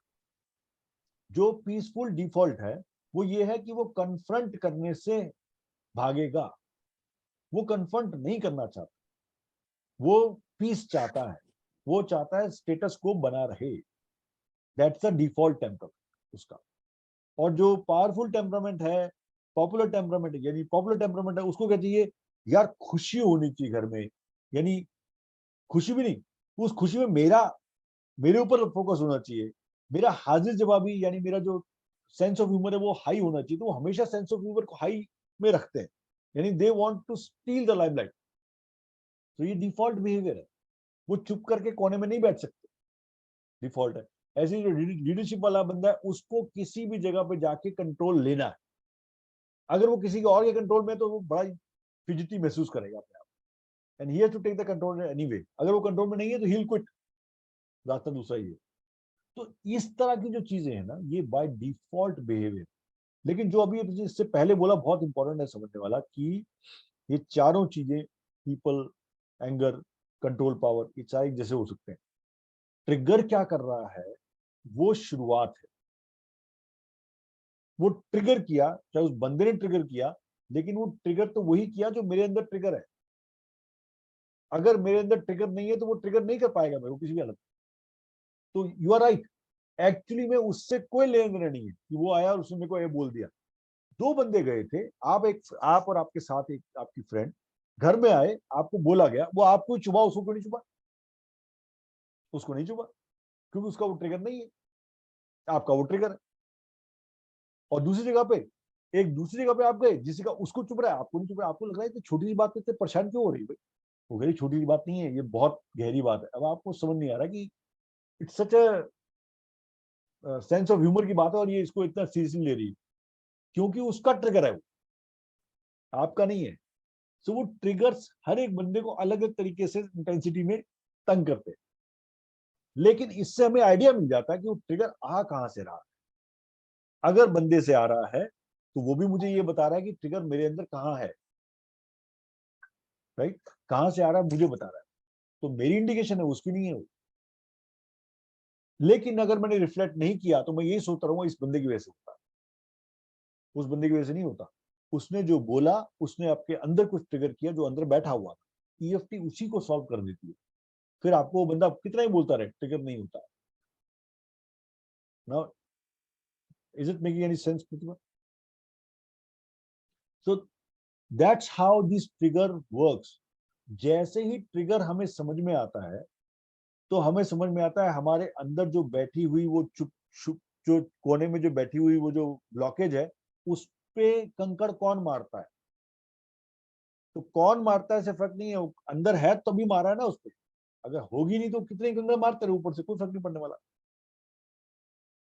जो पीसफुल डिफॉल्ट है वो ये है कि वो कन्फ्रंट करने से भागेगा, वो कन्फ्रंट नहीं करना चाहता, वो पीस चाहता है, वो चाहता है स्टेटस को बना रहे. दैट्स द डिफॉल्ट टेम्परामेंट उसका. और जो पावरफुल टेम्परामेंट है, पॉपुलर टेम्परामेंट है, यानी पॉपुलर टेम्परामेंट है, उसको क्या चाहिए यार, खुशी होनी चाहिए घर में, यानी खुशी भी नहीं, उस खुशी में मेरे ऊपर फोकस होना चाहिए, मेरा हाजिर जवाबी यानी मेरा जो सेंस ऑफ ह्यूमर है वो हाई होना चाहिए. तो वो हमेशा सेंस ऑफ ह्यूमर को हाई में रखते हैं, यानी they want to steal the limelight. तो ये डिफॉल्ट बिहेवियर है, वो चुप करके कोने में नहीं बैठ सकते, डिफॉल्ट है। ऐसे जो लीडरशिप वाला बंदा है उसको किसी भी जगह पे जाके कंट्रोल लेना है। अगर वो किसी के और के कंट्रोल में है तो वो बड़ा फिजिटी महसूस करेगा अपने आप, and he has to take the control anyway. अगर वो कंट्रोल में नहीं है तो ही विल क्विट, रास्ता दूसरा ही है। तो इस तरह की जो चीजें हैं ना, ये बाय डिफॉल्ट बिहेवियर। लेकिन जो अभी इससे पहले बोला बहुत इंपॉर्टेंट है समझने वाला, कि ये चारों चीजें, पीपल, एंगर, कंट्रोल पावर, ये चार एक जैसे हो सकते हैं। ट्रिगर क्या कर रहा है, वो शुरुआत है। वो ट्रिगर किया, चाहे उस बंदे ने ट्रिगर किया, लेकिन वो ट्रिगर तो वही किया जो मेरे अंदर ट्रिगर है। अगर मेरे अंदर ट्रिगर नहीं है तो वो ट्रिगर नहीं कर पाएगा मेरे को किसी भी हालत में। तो यू आर राइट, एक्चुअली में उससे कोई लेना देना नहीं है कि वो आया और उसने मेरे को ये बोल दिया। दो बंदे गए थे, आप और आपके साथ एक आपकी फ्रेंड घर में आए, आपको बोला गया, वो आपको चुभा, उसको क्यों नहीं चुभा? उसको नहीं चुभा क्योंकि उसका वो ट्रिगर नहीं है, आपका वो ट्रिगर है। और दूसरी जगह पे आप गए, जिस जगह उसको चुभ रहा है आपको नहीं चुभ रहा। आपको लग रहा है कि छोटी सी बात पे परेशान क्यों हो रही है भाई? वो कह रही छोटी सी बात नहीं है, ये बहुत गहरी बात है। अब आपको समझ नहीं आ रहा कि it's such a sense of humour की बात है और ये इसको इतना सीरियसली ले रही है, क्योंकि उसका ट्रिगर है वो, आपका नहीं है। सो वो ट्रिगर्स हर एक बंदे को अलग अलग तरीके से इंटेंसिटी में तंग करते हैं। लेकिन इससे हमें आइडिया मिल जाता है कि वो ट्रिगर आ कहां से रहा है। अगर बंदे से आ रहा है तो वो भी मुझे ये बता रहा है कि ट्रिगर मेरे अंदर कहां है, राइट? कहां से आ रहा है मुझे बता रहा है, तो मेरी इंडिकेशन है, उसकी नहीं है वो। लेकिन अगर मैंने रिफ्लेक्ट नहीं किया तो मैं यही सोचता रहूंगा इस बंदे की वजह से होता है, उस बंदे की वजह से नहीं होता। उसने जो बोला, उसने आपके अंदर कुछ ट्रिगर किया जो अंदर बैठा हुआ था। ईएफटी उसी को सॉल्व कर देती है। फिर आपको वो बंदा कितना ही बोलता रहे, ट्रिगर नहीं होता। Now is it making any sense Pratibha? So that's how this trigger works. जैसे ही ट्रिगर हमें समझ में आता है तो हमें समझ में आता है हमारे अंदर जो बैठी हुई वो चुप चुप, जो कोने में जो बैठी हुई वो जो ब्लॉकेज है, उस पे कंकड़ कौन मारता है। तो कौन मारता है से फर्क नहीं है, अंदर है तभी मारा है ना उस पे। अगर होगी नहीं तो कितने कंकड़ मारते रहे ऊपर से, कोई फर्क नहीं पड़ने वाला।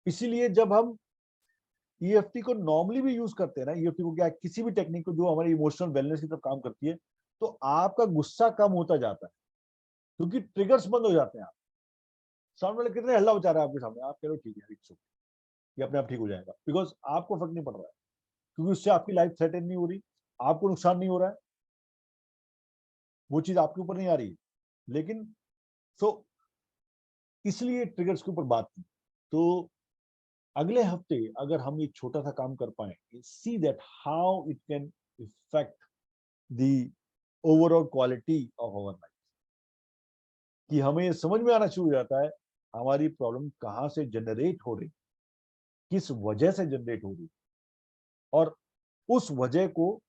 इसीलिए जब हम ईएफटी को नॉर्मली भी यूज करते हैं ना, ईएफटी को क्या, किसी भी टेक्निक को जो हमारी इमोशनल वेलनेस की तरफ काम करती है, तो आपका गुस्सा कम होता जाता है क्योंकि ट्रिगर्स बंद हो जाते हैं। आप सामने वाले कितने हल्ला बचा रहा है आपके सामने, आप कह रहे हो ठीक है, इट्स ओके, ये अपने आप ठीक हो जाएगा, बिकॉज आपको फर्क नहीं पड़ रहा है, क्योंकि उससे आपकी लाइफ थ्रेटन नहीं हो रही, आपको नुकसान नहीं हो रहा है, वो चीज आपके ऊपर नहीं आ रही है। लेकिन सो इसलिए ट्रिगर्स के ऊपर बात की। तो अगले हफ्ते अगर हम एक छोटा सा काम कर पाए, see that how it can effect the overall quality of our life, कि हमें समझ में आना शुरू हो जाता है हमारी प्रॉब्लम कहां से जनरेट हो रही, किस वजह से जनरेट हो रही, और उस वजह को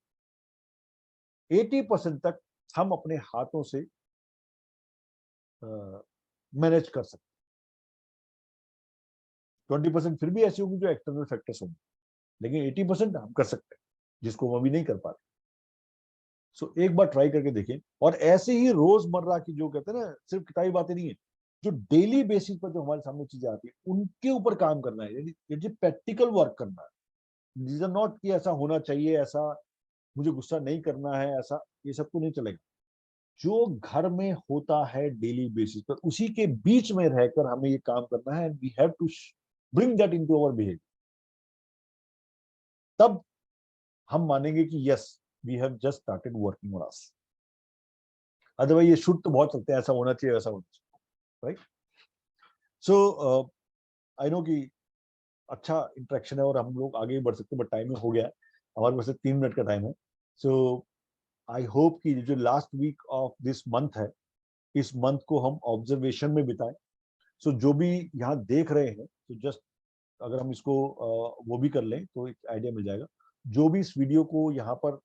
80% तक हम अपने हाथों से मैनेज कर सकते। 20% फिर भी ऐसी होगी जो एक्सटर्नल फैक्टर्स होंगे, लेकिन 80% हम कर सकते हैं, जिसको हम अभी नहीं कर पाते। सो एक बार ट्राई करके देखें। और ऐसे ही रोजमर्रा की जो कहते हैं ना, सिर्फ किताबी बातें नहीं है, जो डेली बेसिस पर जो हमारे सामने चीजें आती है उनके ऊपर काम करना है, यानी प्रैक्टिकल वर्क करना है। दिस आर नॉट कि ऐसा होना चाहिए, ऐसा मुझे गुस्सा नहीं करना है, ऐसा ये सब तो नहीं चलेगा। जो घर में होता है डेली बेसिस पर, उसी के बीच में रहकर हमें ये काम करना है, and we have to bring that into our behaviour. तब हम मानेंगे कि yes, we have just started working on us. Otherwise ये शुड तो बहुत चलते हैं, ऐसा होना चाहिए, ऐसा होना चाहिए, राइट? सो आई नो कि अच्छा इंटरेक्शन है और हम लोग आगे बढ़ सकते हैं, बट टाइम हो गया, हमारे पास 3 मिनट का टाइम है। सो आई होप कि जो last week of this month है, इस मंथ को हम ऑब्जर्वेशन में बिताएं। सो जो भी यहाँ देख रहे हैं, तो जस्ट अगर हम इसको वो भी कर लें तो एक आइडिया मिल जाएगा। जो भी इस वीडियो को यहाँ पर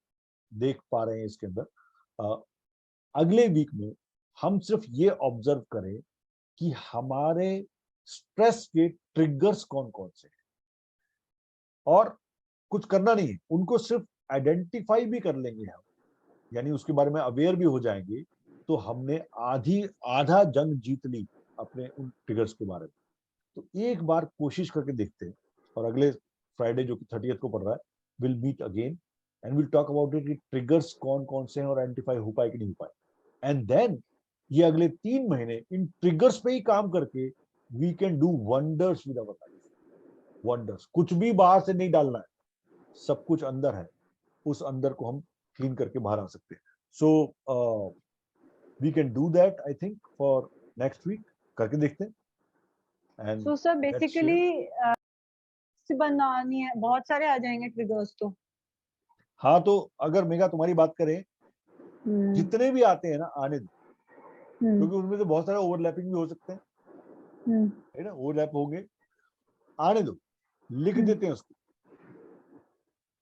देख पा रहे हैं, इसके अंदर अगले वीक में हम सिर्फ ये ऑब्जर्व करें कि हमारे स्ट्रेस के ट्रिगर्स कौन कौन से हैं, और कुछ करना नहीं है, उनको सिर्फ आइडेंटिफाई भी कर लेंगे हम यानी उसके बारे में अवेयर भी हो जाएंगे, तो हमने आधा जंग जीत ली अपने उन ट्रिगर्स के बारे में। तो एक बार कोशिश करके देखते हैं, और अगले फ्राइडे जो कि 30th को पड़ रहा है, will meet again and will talk about it कि ट्रिगर्स कौन कौन से हैं और आइडेंटिफाई हो पाए कि नहीं हो पाए। एंड देन ये अगले 3 महीने इन ट्रिगर्स पे ही काम करके we can do wonders with our life. Wonders, कुछ भी बाहर से नहीं डालना है, सब कुछ अंदर है, उस अंदर को हम क्लीन करके बाहर आ सकते हैं। So we can do that I think for next week, करके देखते हैं। एंड सो सर बेसिकली बनानी है, बहुत सारे आ जाएंगे ट्रिगर्स तो। हाँ, तो अगर मेगा तुम्हारी बात करें, जितने भी आते हैं ना आने दो, क्योंकि उनमें से बहुत सारे ओवरलैपिंग भी हो सकते हैं, है ना, ओवरलैप होंगे, आने दो, लिख देते हैं उसको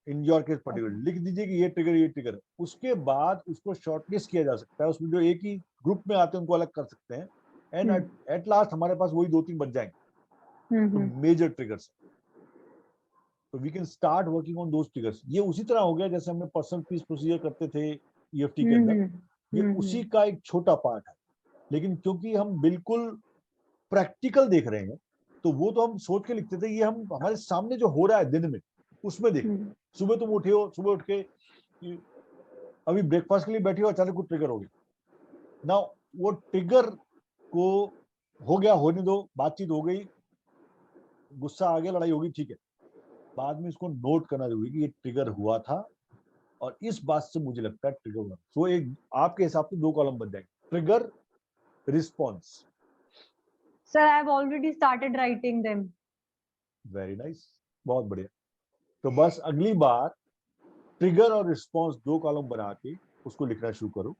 इन योर केस पर्टिकुलर, लिख दीजिए कि ये ट्रिगर है। उसके बाद उसको शॉर्टलिस्ट किया जा सकता है, उसमें जो एक ही ग्रुप में आते हैं उनको अलग कर सकते हैं, एंड एट लास्ट हमारे पास वही 2-3 बच जाएंगे तो मेजर ट्रिगर्स। तो we can start working on those triggers. ये उसी तरह हो गया जैसे हमने पर्सनल पीस प्रोसीजर करते थे ईएफटी के अंदर, ये उसी का एक छोटा पार्ट है। लेकिन क्योंकि हम बिल्कुल प्रैक्टिकल देख रहे हैं, तो वो तो हम सोच के लिखते थे, ये हम हमारे सामने जो हो रहा है दिन में उसमें देख। सुबह तुम उठे हो, सुबह उठ के अभी ब्रेकफास्ट के लिए बैठे हो, अचानक कुछ ट्रिगर हो गया ना, वो ट्रिगर को हो गया, होने दो, बातचीत हो गई, गुस्सा आ गया, लड़ाई होगी, ठीक है, बाद में इसको नोट करना जरूरी कि ये ट्रिगर हुआ था और इस बात से मुझे लगता है ट्रिगर हुआ। सो एक आपके हिसाब से 2 कॉलम बन जाएंगे, trigger, response. Sir I have already started writing them. Very nice, बहुत बढ़िया। तो बस अगली बार ट्रिगर और रिस्पॉन्स 2 कॉलम बना के उसको लिखना शुरू करो,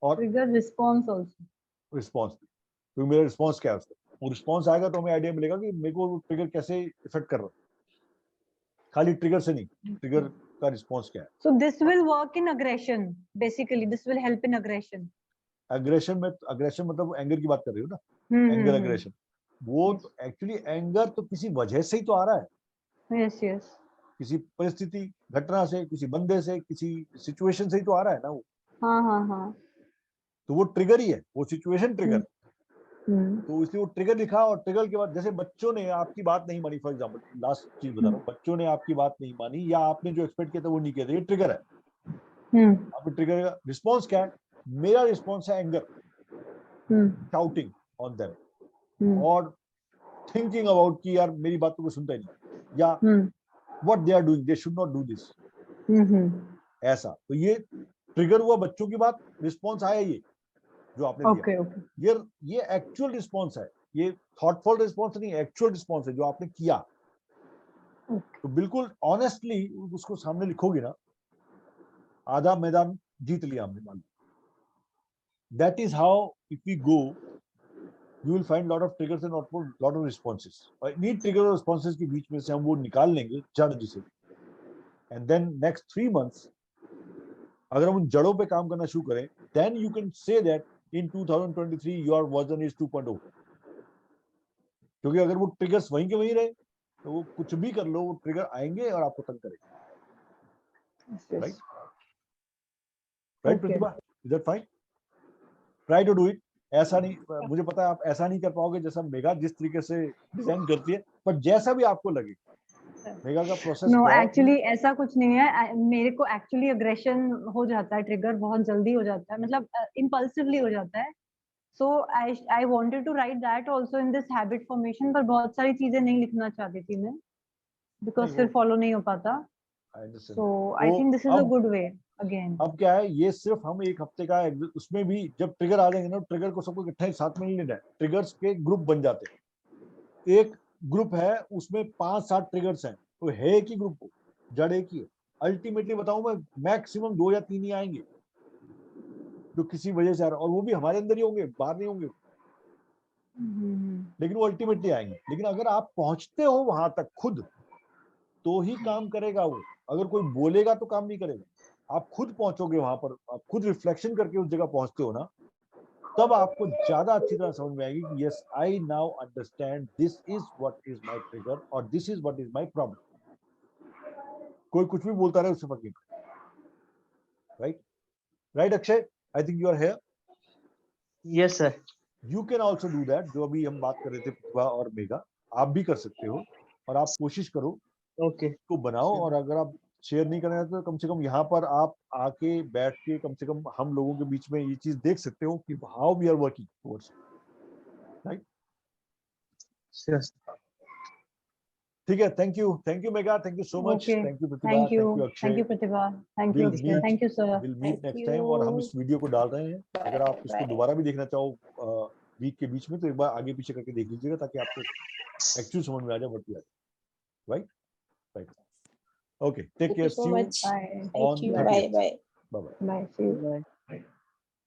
और ट्रिगर रिस्पॉन्स आल्सो। रिस्पॉन्स, क्योंकि मेरा रिस्पॉन्स क्या है उसका, वो रिस्पॉन्स आएगा तो हमें आइडिया मिलेगा कि मेरे को ट्रिगर कैसे इफेक्ट कर रहा है, खाली ट्रिगर से नहीं, ट्रिगर का रिस्पॉन्स क्या है। So this will work in aggression, basically this will help in aggression. Aggression में, अग्रेशन मतलब एंगर की बात कर रही हो ना, एंगर अग्रेशन, वो तो एक्चुअली एंगर तो किसी वजह से ही तो आ रहा है। यस यस, किसी परिस्थिति, घटना से, किसी बंदे से, किसी सिचुएशन से ही तो आ रहा है ना वो। हाँ। तो वो ट्रिगर ही है, वो सिचुएशन ट्रिगर। तो इसलिए वो ट्रिगर लिखा, और ट्रिगर के बाद जैसे बच्चों ने आपकी बात नहीं मानी, फॉर एग्जांपल लास्ट चीज बता रहा हूँ, बच्चों ने आपकी बात नहीं मानी या आपने जो एक्सपेक्ट किया था वो नहीं किया था, ये ट्रिगर है। आपने ट्रिगर का रिस्पॉन्स क्या है? मेरा रिस्पॉन्स है एंगर, शाउटिंग ऑन देम, और थिंकिंग अबाउट कि यार मेरी बात तो कोई सुनता ही नहीं, या what they are doing, they should not do this, ऐसा। तो ये ट्रिगर हुआ बच्चों की बात, रिस्पॉन्स आया ये जो आपने दिया। ये एक्चुअल रिस्पॉन्स है, ये थॉटफुल रिस्पॉन्स नहीं, एक्चुअल रिस्पॉन्स है जो आपने किया। तो बिल्कुल ऑनेस्टली उसको सामने लिखोगे ना, आधा मैदान जीत लिया हमने, मान लो। That is how if we go, you will find lot of triggers and lot of responses. Need trigger और responses के बीच में से हम वो निकाल लेंगे जड़ जिसे, and then next 3 months अगर हम उन जड़ों पे काम करना शुरू करें, then you can say that in 2023 your version is 2.0, क्योंकि अगर वो ट्रिगर्स वहीं के वहीं रहे तो वो कुछ भी कर लो, वो ट्रिगर आएंगे और आपको तंग करेंगे। Right Pratibha, is that fine? Try to do it. ऐसा नहीं, मुझे पता है आप ऐसा नहीं कर पाओगे जैसा मेगा जिस तरीके से डिजाइन करती है, पर जैसा भी आपको लगे। मेगा का प्रोसेस नो एक्चुअली ऐसा कुछ नहीं है, मेरे को एक्चुअली अग्रेशन हो जाता है, ट्रिगर बहुत जल्दी हो जाता है, मतलब इम्पल्सिवली हो जाता है। So I wanted to write that also in this habit formation, पर बहुत सारी चीजें नहीं लिखना चाहती थी मैं, बिकॉज फिर फॉलो नहीं हो पाता। So I think this is a good way again. अब क्या है, ये सिर्फ हम 1 हफ्ते का, उसमें भी जब ट्रिगर आ जाएंगे ना, ट्रिगर को सबको इकट्ठा साथ में नहीं लेना है, ट्रिगर्स के ग्रुप बन जाते हैं। एक ग्रुप है उसमें 5-7 ट्रिगर्स हैं, तो है एक ही ग्रुप, जड़ एक ही है। अल्टीमेटली बताऊं मैं, मैक्सिमम 2 या 3 ही आएंगे जो किसी वजह से आ रहा है, और वो भी हमारे अंदर ही होंगे, बाहर नहीं होंगे, लेकिन वो अल्टीमेटली आएंगे। लेकिन अगर आप पहुंचते हो वहां तक खुद, तो ही काम करेगा वो। अगर कोई बोलेगा तो काम नहीं करेगा, आप खुद पहुंचोगे वहां पर, आप खुद रिफ्लेक्शन करके उस जगह पहुंचते हो ना, तब आपको ज्यादा अच्छी तरह समझ में आएगी कि yes I now understand, this is what is my trigger और this is what is my problem. कोई कुछ भी बोलता रहे उससे फर्क नहीं पड़ता। right Akshay, I think you are here. Yes sir. You can also do that. जो अभी हम बात कर रहे थे प्रतिभा और मेगा, आप भी कर सकते हो और आप कोशिश करो Okay. को बनाओ, और अगर आप शेयर नहीं करना तो कम से कम यहाँ पर आप आके बैठ के कम से कम हम लोगों के बीच में ये चीज देख सकते हो कि how we are working towards, right? Sure. ठीक है, thank you Megha, thank you so much, Okay. Thank you Pratibha, Thank you. Thank you Akshay, Thank you, Pratibha. Thank you, We'll Akshay. meet. Thank you, sir. Will meet Thank next time. और हम you. इस video को डाल रहे हैं, अगर आप इसको Bye. दोबारा भी देखना चाहो वीक के बीच में तो एक बार आगे पीछे करके देख लीजिएगा ताकि आपको एक्चुअल समझ में आ जाए what we are, right? Okay, take Thank care, you so see you much. Bye. on Thank you. 30th. Bye. Bye bye. Bye. See you. Bye.